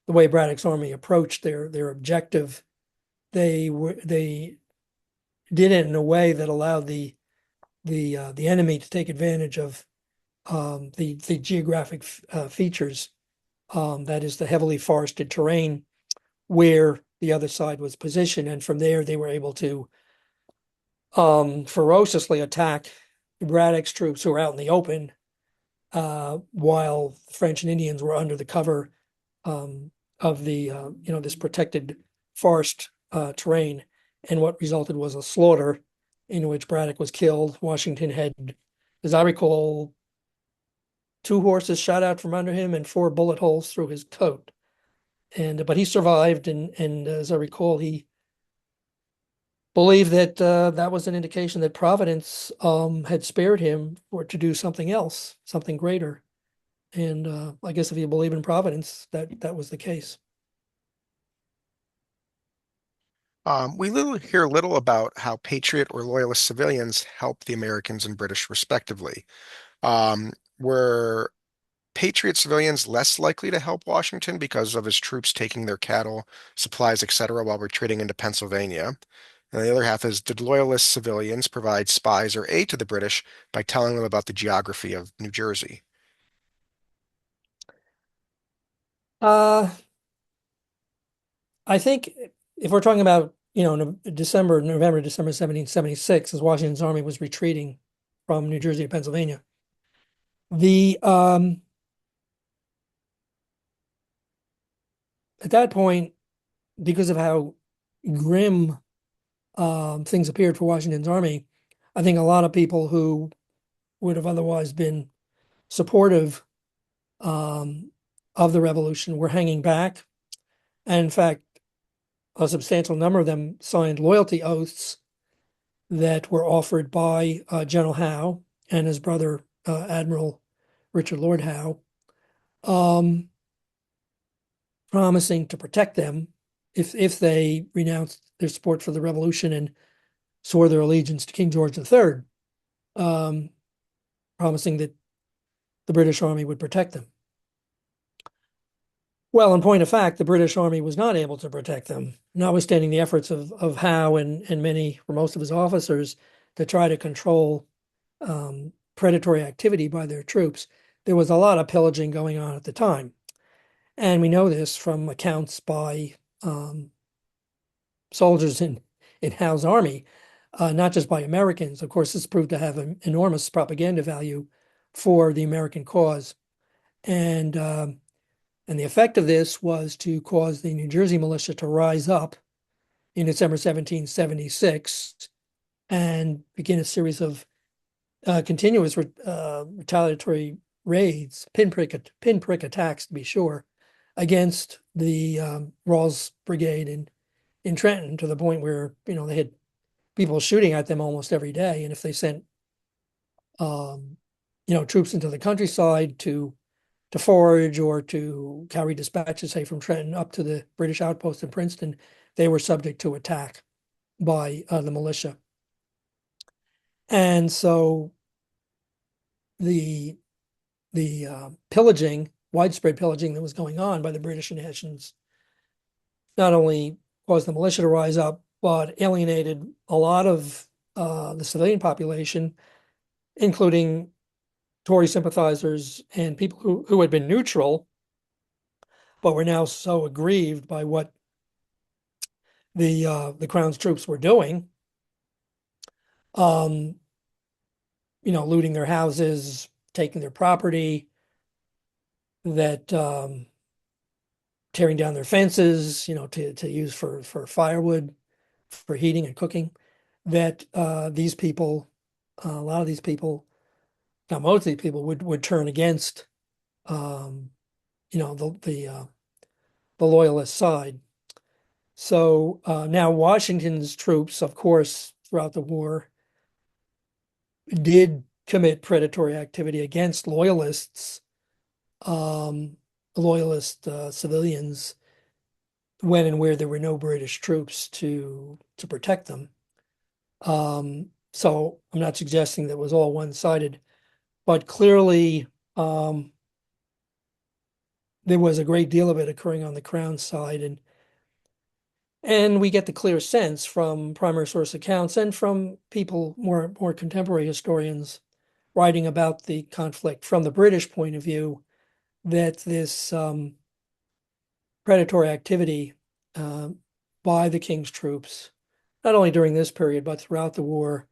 way Braddock's army approached their objective, they did it in a way that allowed the enemy to take advantage of the geographic features, that is the heavily forested terrain where the other side was positioned, and from there they were able to ferociously attack Braddock's troops who were out in the open, while French and Indians were under the cover of the this protected forest terrain. and what resulted was a slaughter in which Braddock was killed. Washington had, as I recall, two horses shot out from under him and four bullet holes through his coat. And but he survived, and as I recall, he believed that that was an indication that Providence had spared him for to do something else, something greater. And I guess if you believe in Providence, that was the case. Hear little about how patriot or loyalist civilians helped the Americans and British respectively. Were patriot civilians less likely to help Washington because of his troops taking their cattle, supplies, etc., while retreating into Pennsylvania? And the other half is, did loyalist civilians provide spies or aid to the British by telling them about the geography of New Jersey? Uh, I think if we're talking about, November, December 1776, as Washington's army was retreating from New Jersey to Pennsylvania, the at that point, because of how grim things appeared for Washington's army, I think a lot of people who would have otherwise been supportive um, of the revolution were hanging back. And in fact, a substantial number of them signed loyalty oaths that were offered by General Howe and his brother, Admiral Richard Lord Howe, um, promising to protect them if they renounced their support for the revolution and swore their allegiance to King George III, um, promising that the British Army would protect them. Well, in point of fact, the British Army was not able to protect them, notwithstanding the efforts of Howe and many or most of his officers to try to control predatory activity by their troops. There was a lot of pillaging going on at the time. And we know this from accounts by soldiers in Howe's army, not just by Americans. Of course, this proved to have an enormous propaganda value for the American cause. And and the effect of this was to cause the New Jersey militia to rise up in December 1776 and begin a series of continuous retaliatory raids, pinprick attacks, to be sure, against the Rawls Brigade in Trenton, to the point where they had people shooting at them almost every day. And if they sent um, troops into the countryside to forage or to carry dispatches, say from Trenton up to the British outpost in Princeton, they were subject to attack by the militia. And so the pillaging, widespread pillaging that was going on by the British and Hessians, not only caused the militia to rise up, but alienated a lot of the civilian population, including Tory sympathizers and people who had been neutral, but were now so aggrieved by what the Crown's troops were doing, um, looting their houses, taking their property, that tearing down their fences, to use for firewood, for heating and cooking, that these people, a lot of these people, now most of these people would turn against, um, the loyalist side. So now Washington's troops, of course, throughout the war, did commit predatory activity against um, loyalist civilians when and where there were no British troops to protect them. So I'm not suggesting that was all one-sided, but clearly there was a great deal of it occurring on the Crown side, and we get the clear sense from primary source accounts and from people more contemporary historians writing about the conflict from the British point of view that this predatory activity uh, by the King's troops, not only during this period but throughout the war,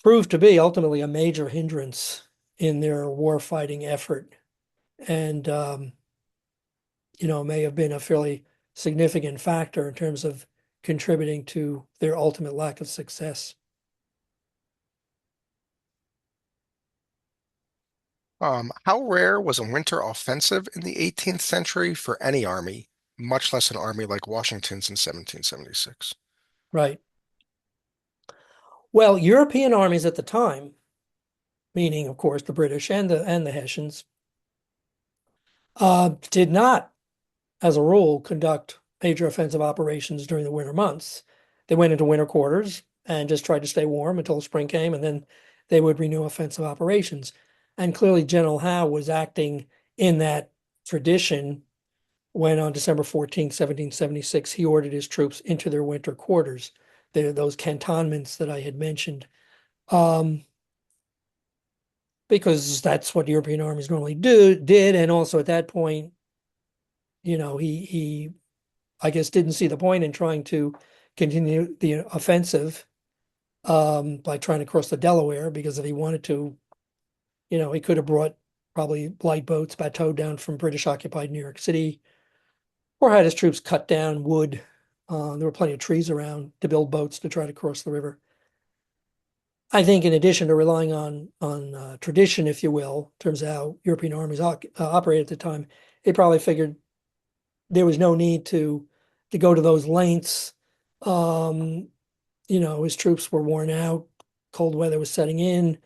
proved to be ultimately a major hindrance in their war fighting effort, and may have been a fairly significant factor in terms of contributing to their ultimate lack of success. How rare was a winter offensive in the 18th century for any army, much less an army like Washington's in 1776? Right. Well, European armies at the time, meaning, of course, the British and the Hessians, did not, as a rule, conduct major offensive operations during the winter months. They went into winter quarters and just tried to stay warm until spring came, and then they would renew offensive operations. And clearly, General Howe was acting in that tradition when on December 14th, 1776, he ordered his troops into their winter quarters, those cantonments that I had mentioned, um, because that's what European armies normally did. And also at that point, he I guess didn't see the point in trying to continue the offensive by trying to cross the Delaware, because if he wanted to, he could have brought probably light boats bateaued down from British occupied New York City, or had his troops cut down wood. There were plenty of trees around to build boats to try to cross the river. I think, in addition to relying on tradition, if you will, in terms of how European armies operated at the time, they probably figured there was no need to go to those lengths. Um, his troops were worn out, cold weather was setting in.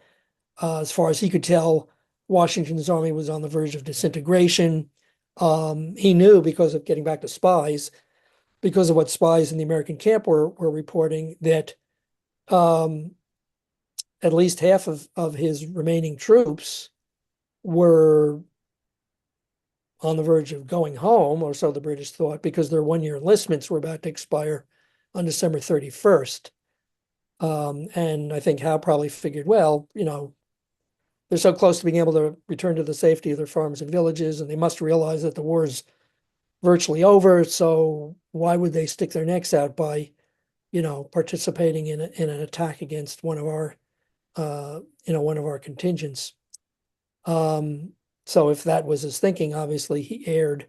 As far as he could tell, Washington's army was on the verge of disintegration. He knew, because of getting back to spies, because of what spies in the American camp were reporting, that um, at least half of his remaining troops were on the verge of going home, or so the British thought, because their 1 year enlistments were about to expire on December 31st. And I think Howe probably figured, well, they're so close to being able to return to the safety of their farms and villages, and they must realize that the war is virtually over. So why would they stick their necks out by, participating in an attack against one of our contingents? Um, so if that was his thinking, obviously he erred.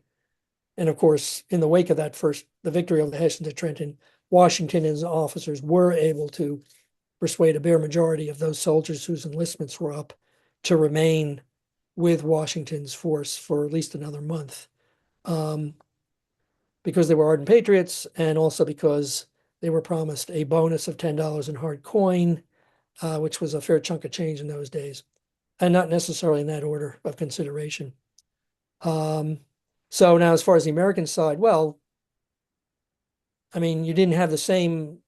And of course, in the wake of the victory of the Hessians at Trenton, Washington and his officers were able to persuade a bare majority of those soldiers whose enlistments were up to remain with Washington's force for at least another month, um, because they were ardent patriots, and also because they were promised a bonus of $10 in hard coin, which was a fair chunk of change in those days, and not necessarily in that order of consideration. Um, so now, as far as the American side, well, I mean, you didn't have the same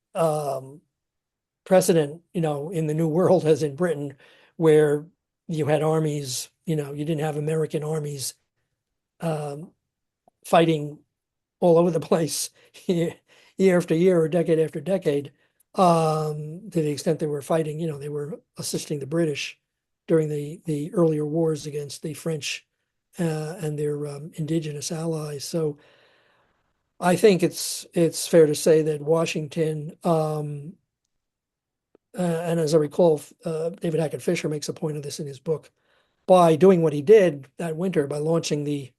precedent, in the New World as in Britain, where you had armies, you didn't have American armies um, fighting all over the place year after year or decade after decade. To the extent they were fighting, they were assisting the British during the earlier wars against the French and their indigenous allies. So I think it's fair to say that Washington, and as I recall, David Hackett Fisher makes a point of this in his book, by doing what he did that winter, by launching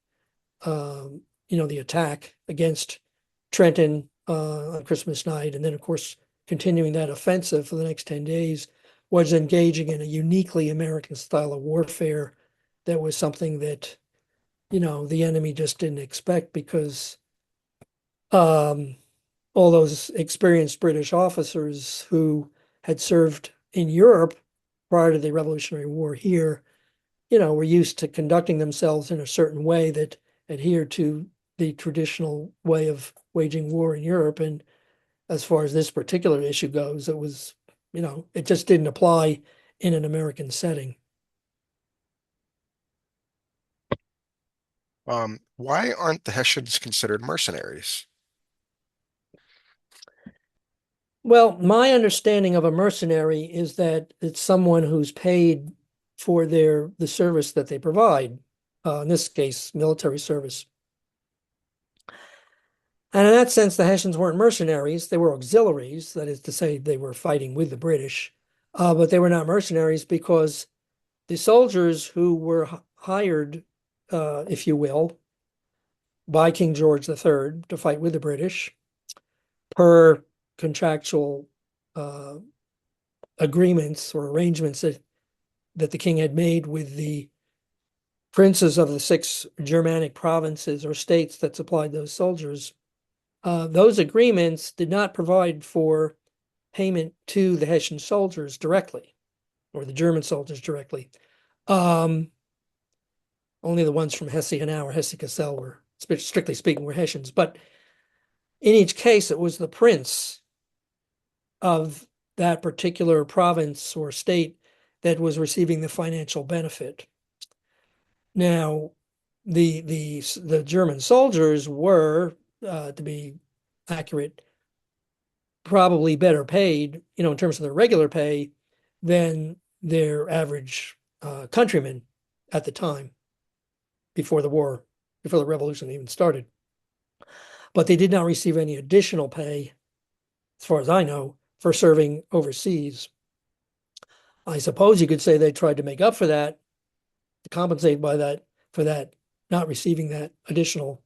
um, the attack against Trenton on Christmas night, and then of course continuing that offensive for the next 10 days, was engaging in a uniquely American style of warfare that was something that, the enemy just didn't expect, because um, all those experienced British officers who had served in Europe prior to the Revolutionary War here, were used to conducting themselves in a certain way that adhered to the traditional way of waging war in Europe. And as far as this particular issue goes, it was, it just didn't apply in an American setting. Why aren't the Hessians considered mercenaries? Well, my understanding of a mercenary is that it's someone who's paid for the service that they provide. In this case, military service. And in that sense, the Hessians weren't mercenaries. They were auxiliaries. That is to say, they were fighting with the British. But they were not mercenaries, because the soldiers who were hired, if you will, by King George III to fight with the British per contractual uh, agreements or arrangements that the king had made with the princes of the six Germanic provinces or states that supplied those soldiers. Those agreements did not provide for payment to the Hessian soldiers directly or the German soldiers directly. Um, Only the ones from Hesse-Hanau or Hesse-Kassel were, strictly speaking, were Hessians. But in each case, it was the prince of that particular province or state that was receiving the financial benefit. Now, the German soldiers were, to be accurate, probably better paid, in terms of their regular pay than their average countrymen at the time before the war, before the revolution even started. But they did not receive any additional pay, as far as I know, for serving overseas. I suppose you could say they tried to make up for that, to compensate by that for that not receiving that additional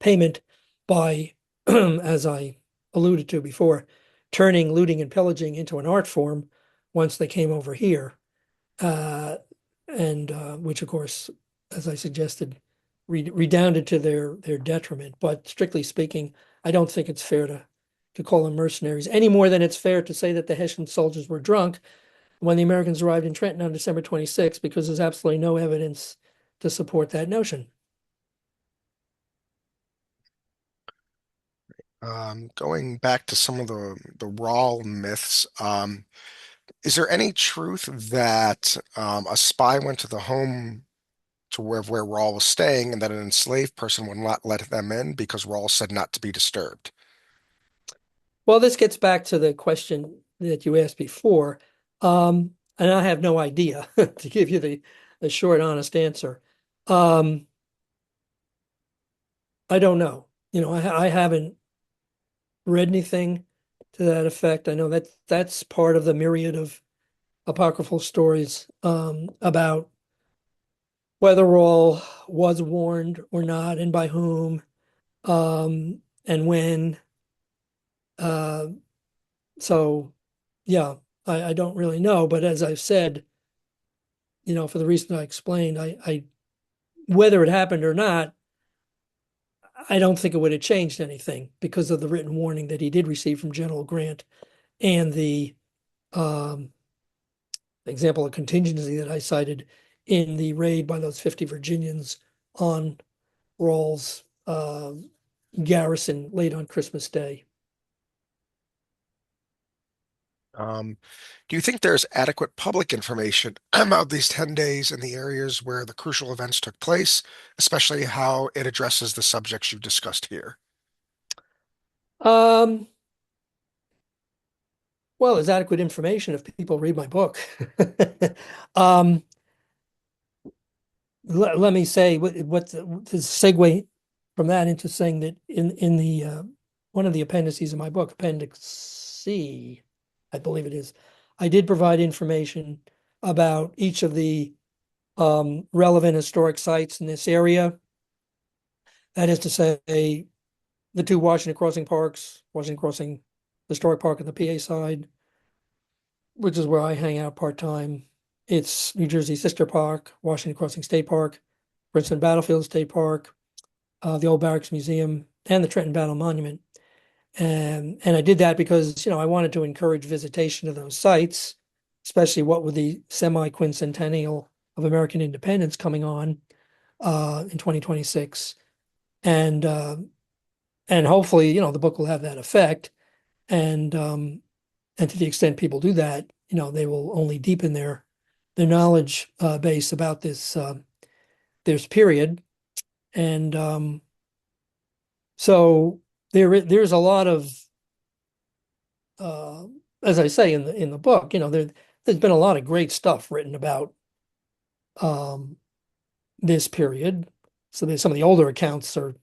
payment by, as I alluded to before, turning looting and pillaging into an art form once they came over here, uh, and which, of course, as I suggested, redounded to their detriment. But strictly speaking, I don't think it's fair to call them mercenaries any more than it's fair to say that the Hessian soldiers were drunk when the Americans arrived in Trenton on December 26th, because there's absolutely no evidence to support that notion. Going back to some of the raw myths, is there any truth that a spy went to the home to where Rawl was staying and that an enslaved person would not let them in because Rawl said not to be disturbed? Well, this gets back to the question that you asked before. And I have no idea to give you the short, honest answer. Um, I don't know. I haven't read anything to that effect. I know that that's part of the myriad of apocryphal stories about whether Rawl was warned or not, and by whom, and when. Uh, so, yeah, I don't really know. But as I've said, for the reason I explained, I whether it happened or not, I don't think it would have changed anything because of the written warning that he did receive from General Grant and the um, example of contingency that I cited in the raid by those 50 Virginians on Rawls' garrison late on Christmas Day. Um, do you think there's adequate public information about these 10 days in the areas where the crucial events took place, especially how it addresses the subjects you've discussed here? Um, well, there's adequate information if people read my book. um, let me say what to segue from that into saying that in the one of the appendices of my book, Appendix C, I believe it is, I did provide information about each of the relevant historic sites in this area. That is to say, the two Washington Crossing parks, Washington Crossing Historic Park on the PA side, which is where I hang out part-time. It's New Jersey Sister Park, Washington Crossing State Park, Princeton Battlefield State Park, the Old Barracks Museum, and the Trenton Battle Monument. And I did that because, I wanted to encourage visitation of those sites, especially what with the semi-quincentennial of American independence coming on in 2026. And hopefully, the book will have that effect. And to the extent people do that, they will only deepen their knowledge base about this period. And so there's a lot of uh, as I say in the book, there's been a lot of great stuff written about um, this period. So there's some of the older accounts are,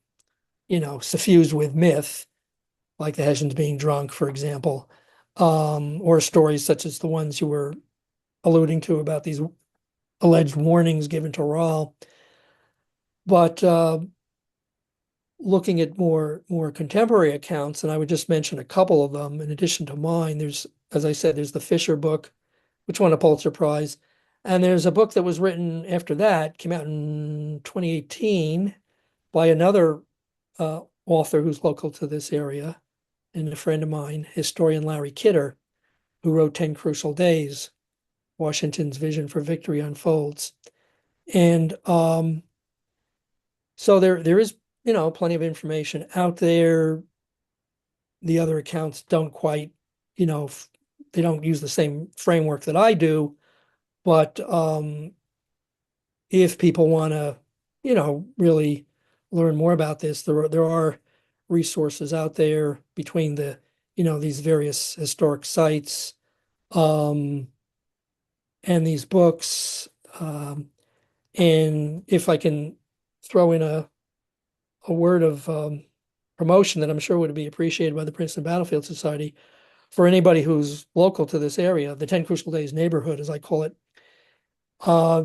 suffused with myth, like the Hessians being drunk, for example, or stories such as the ones you were alluding to about these alleged warnings given to Rawl. But looking at more contemporary accounts, and I would just mention a couple of them in addition to mine. There's, as I said, there's the Fisher book, which won a Pulitzer Prize, and there's a book that was written after that, came out in 2018 by another author who's local to this area and a friend of mine, historian Larry Kidder, who wrote 10 Crucial Days, Washington's Vision for Victory Unfolds. And so there is, plenty of information out there. The other accounts don't quite, they don't use the same framework that I do. But if people want to, really learn more about this, there are resources out there between these various historic sites, um, and these books. And if I can throw in a word of promotion that I'm sure would be appreciated by the Princeton Battlefield Society, for anybody who's local to this area, the 10 Crucial Days neighborhood, as I call it,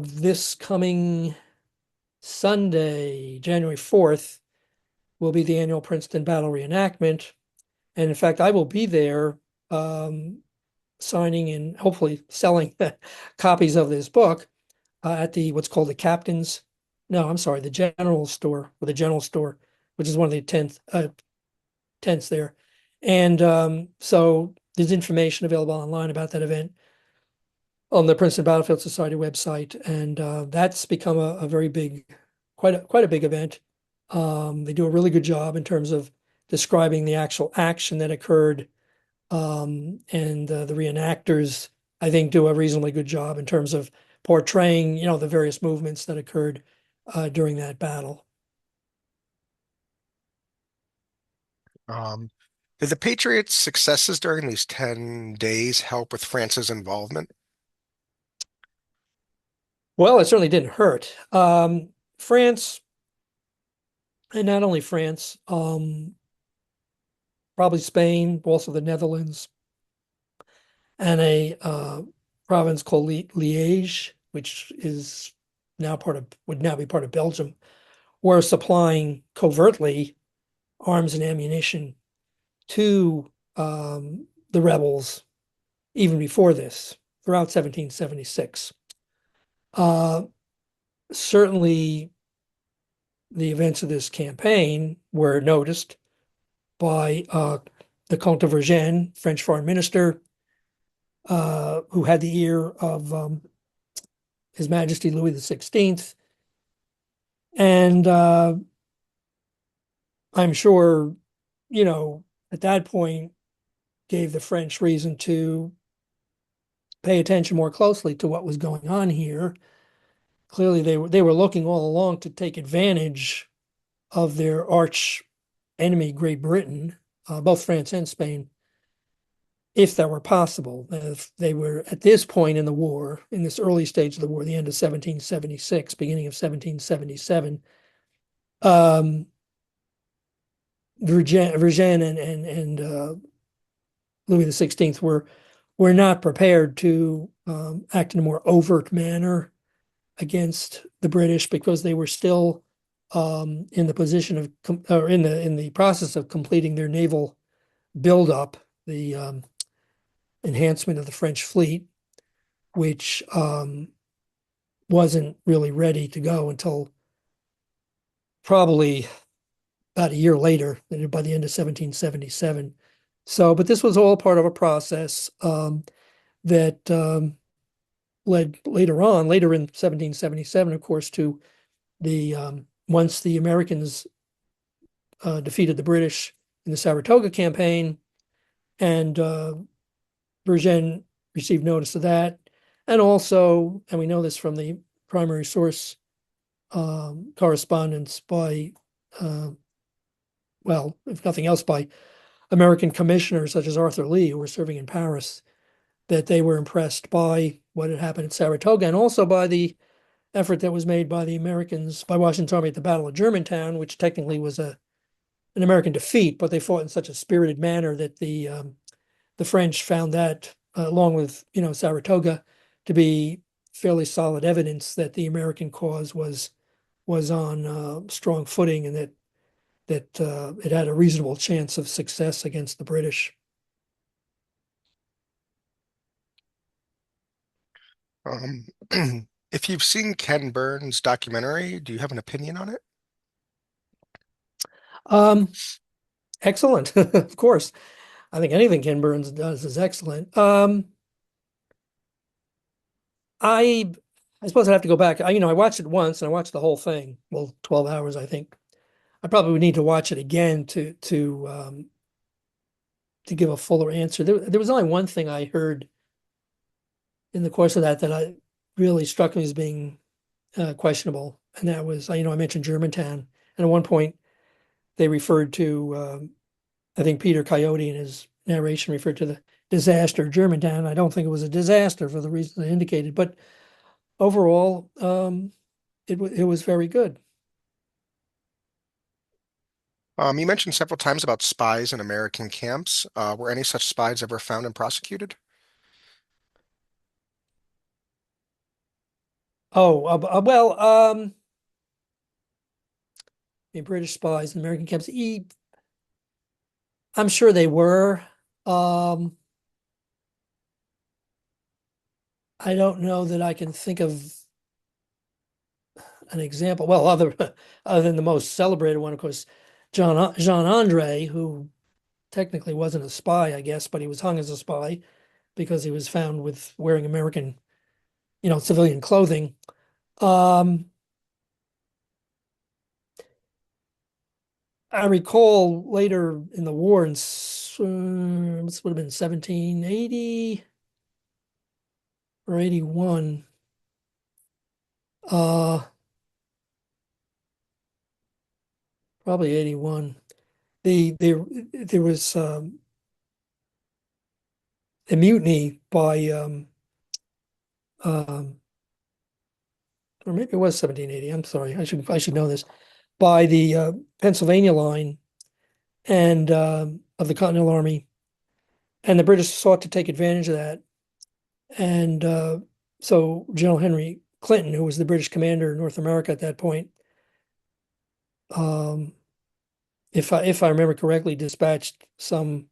this coming Sunday, January 4th, will be the annual Princeton Battle reenactment. And in fact, I will be there signing and hopefully selling copies of this book at the what's called the Captain's, no, I'm sorry, the General Store, or the General Store, which is one of the tents there. And so there's information available online about that event on the Princeton Battlefield Society website, and that's become a very big, quite a big event. They do a really good job in terms of describing the actual action that occurred, and the reenactors, I think, do a reasonably good job in terms of portraying, the various movements that occurred during that battle. Um, did the Patriots' successes during these 10 days help with France's involvement? Well, it certainly didn't hurt. France, and not only France, probably Spain, also the Netherlands, and a province called Liège, which is now would now be part of Belgium, were supplying covertly arms and ammunition to the rebels even before this, throughout 1776. Uh, Certainly, the events of this campaign were noticed by the Comte de Vergennes, French foreign minister, who had the ear of His Majesty Louis XVI. And I'm sure, at that point, gave the French reason to pay attention more closely to what was going on here. Clearly, they were looking all along to take advantage of their arch enemy, Great Britain, both France and Spain, if that were possible. If they were at this point in the war, in this early stage of the war, the end of 1776, beginning of 1777, Vergennes and Louis XVI were not prepared to act in a more overt manner against the British, because they were still in the position of or in the process of completing their naval buildup, the enhancement of the French fleet, which wasn't really ready to go until probably about a year later, by the end of 1777. So, but this was all part of a process that led later in 1777, of course, to the once the Americans defeated the British in the Saratoga campaign, and Vergennes received notice of that, and also, and we know this from the primary source correspondence by, well, if nothing else, by American commissioners such as Arthur Lee, who were serving in Paris, that they were impressed by what had happened at Saratoga, and also by the effort that was made by the Americans, by Washington's army at the Battle of Germantown, which technically was an American defeat, but they fought in such a spirited manner that the French found that, along with Saratoga, to be fairly solid evidence that the American cause was on strong footing, and that that it had a reasonable chance of success against the British. Um, if you've seen Ken Burns' documentary, do you have an opinion on it? Um, Excellent, of course. I think anything Ken Burns does is excellent. I I suppose I'd have to go back. I watched it once and I watched the whole thing. Well, 12 hours, I think. I probably would need to watch it again to give a fuller answer. There was only one thing I heard in the course of that I really struck me as being questionable, and that was, I mentioned Germantown, and at one point they referred to, I think Peter Coyote in his narration referred to the disaster of Germantown. I don't think it was a disaster for the reasons I indicated, but overall, it was very good. You mentioned several times about spies in American camps. Were any such spies ever found and prosecuted? Oh, well, the British spies in American camps. I'm sure they were. Um, I don't know that I can think of an example. Well, other than the most celebrated one, of course, Jean Andre, who technically wasn't a spy, I guess, but he was hung as a spy because he was found with wearing American, civilian clothing. Um, I recall later in the war, this would have been 1780 or 81. Uh, Probably 81. There was a mutiny by, um, or maybe it was 1780. I'm sorry, I should know this, by the Pennsylvania line and of the Continental Army, and the British sought to take advantage of that. And so General Henry Clinton, who was the British commander in North America at that point, um, if I remember correctly, dispatched um,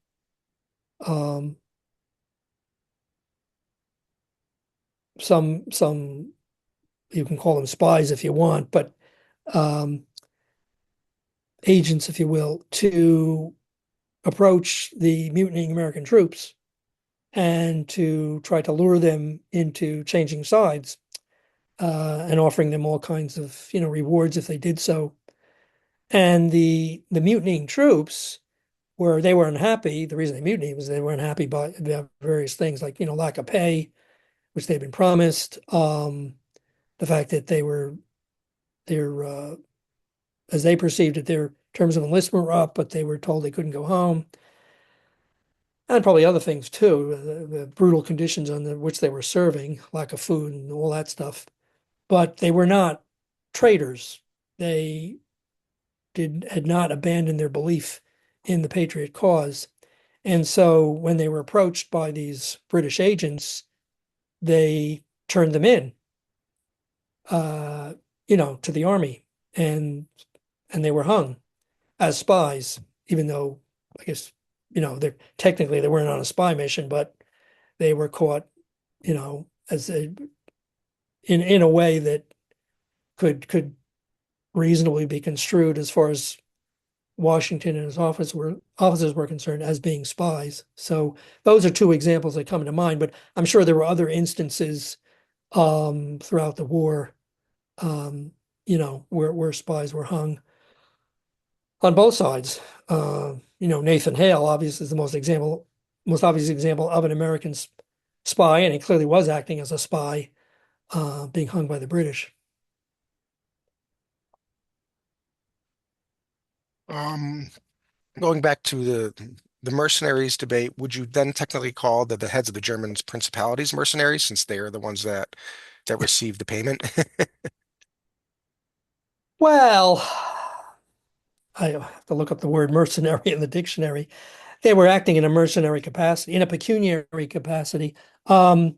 some you can call them spies if you want, but um, agents, if you will, to approach the mutinying American troops and to try to lure them into changing sides, and offering them all kinds of rewards if they did so. And the mutinying troops were they were unhappy. The reason they mutinied was they were unhappy about various things like lack of pay, which they'd been promised, the fact that their as they perceived it, their terms of enlistment were up, but they were told they couldn't go home, and probably other things too, the brutal conditions under which they were serving, lack of food and all that stuff. But they were not traitors. They had not abandoned their belief in the patriot cause. And so when they were approached by these British agents, they turned them in, uh, to the army, and they were hung as spies, even though I guess they weren't on a spy mission, but they were caught, as in a way that could reasonably be construed as far as Washington and his officers were concerned as being spies. So those are two examples that come to mind, but I'm sure there were other instances throughout the war, where spies were hung on both sides. Nathan Hale obviously is the most obvious example of an American spy, and he clearly was acting as a spy, being hung by the British. Um, Going back to the mercenaries debate, would you then technically call the heads of the Germans principalities mercenaries since they are the ones that receive the payment? Well, I have to look up the word mercenary in the dictionary. They were acting in a mercenary capacity, in a pecuniary capacity. Um,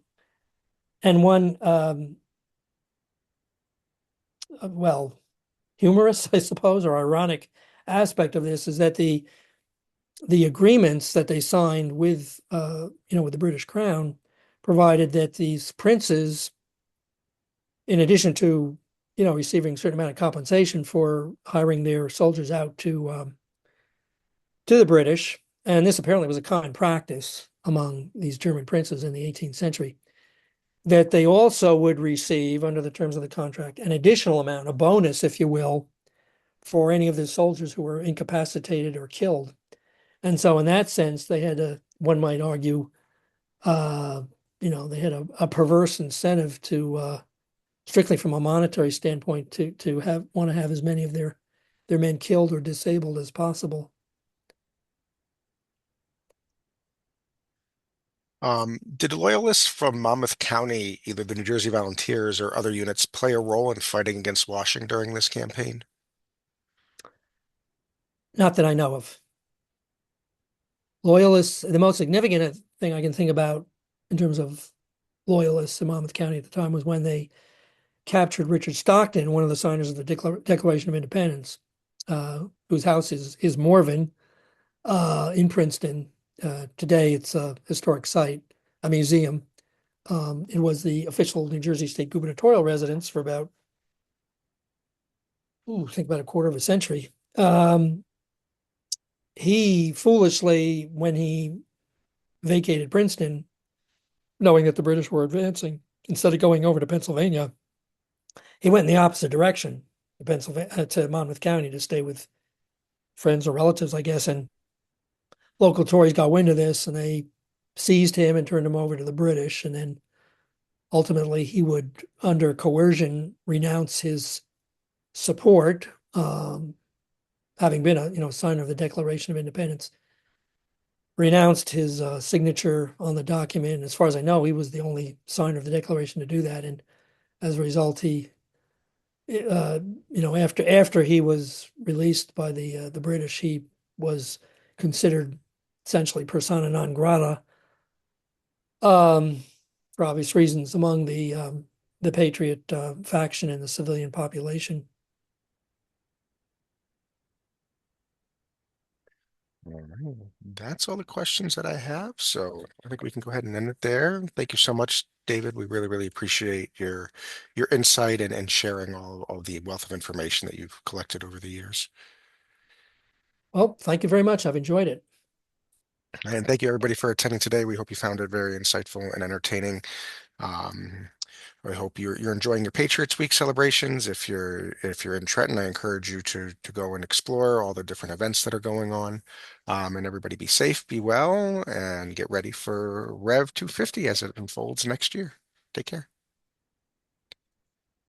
and one, well, humorous, I suppose, or ironic aspect of this is that the agreements that they signed with with the British Crown provided that these princes, in addition to receiving a certain amount of compensation for hiring their soldiers out to the British, and this apparently was a common practice among these German princes in the 18th century, that they also would receive, under the terms of the contract, an additional amount, a bonus, if you will, for any of the soldiers who were incapacitated or killed. And so, in that sense, they had one might argue, uh, they had a perverse incentive to, strictly from a monetary standpoint, to have as many of their men killed or disabled as Did loyalists from Monmouth County, either the New Jersey Volunteers or other units, play a role in fighting against washing during this campaign? not that I know of. Loyalists, the most significant thing I can think about in terms of loyalists in Monmouth County at the time was when they captured Richard Stockton, one of the signers of the Declaration of Independence, whose house is Morven in Princeton. Today, it's a historic site, a museum. It was the official New Jersey state gubernatorial residence for I think about a quarter of a century. He foolishly, when he vacated Princeton, knowing that the British were advancing, instead of going over to Pennsylvania, he went in the opposite direction to Pennsylvania, to Monmouth County, to stay with friends or relatives, I guess. And local Tories got wind of this, and they seized him and turned him over to the British. And then ultimately, he would, under coercion, renounce his support, having been a signer of the Declaration of Independence, renounced his signature on the document. As far as I know, he was the only signer of the Declaration to do that, and as a result, he, after he was released by the British, he was considered essentially persona non grata, um, for obvious reasons, among the patriot faction and the civilian population. All right. That's all the questions that I have. So I think we can go ahead and end it there. Thank you so much, David. We really, really appreciate your insight and sharing all the wealth of information that you've collected over the years. Well, thank you very much. I've enjoyed it. And thank you everybody for attending today. We hope you found it very insightful and entertaining. Um, I hope you're enjoying your Patriots Week celebrations. If you're in Trenton, I encourage you to go and explore all the different events that are going on. And everybody be safe, be well, and get ready for Rev 250 as it unfolds next year. Take care.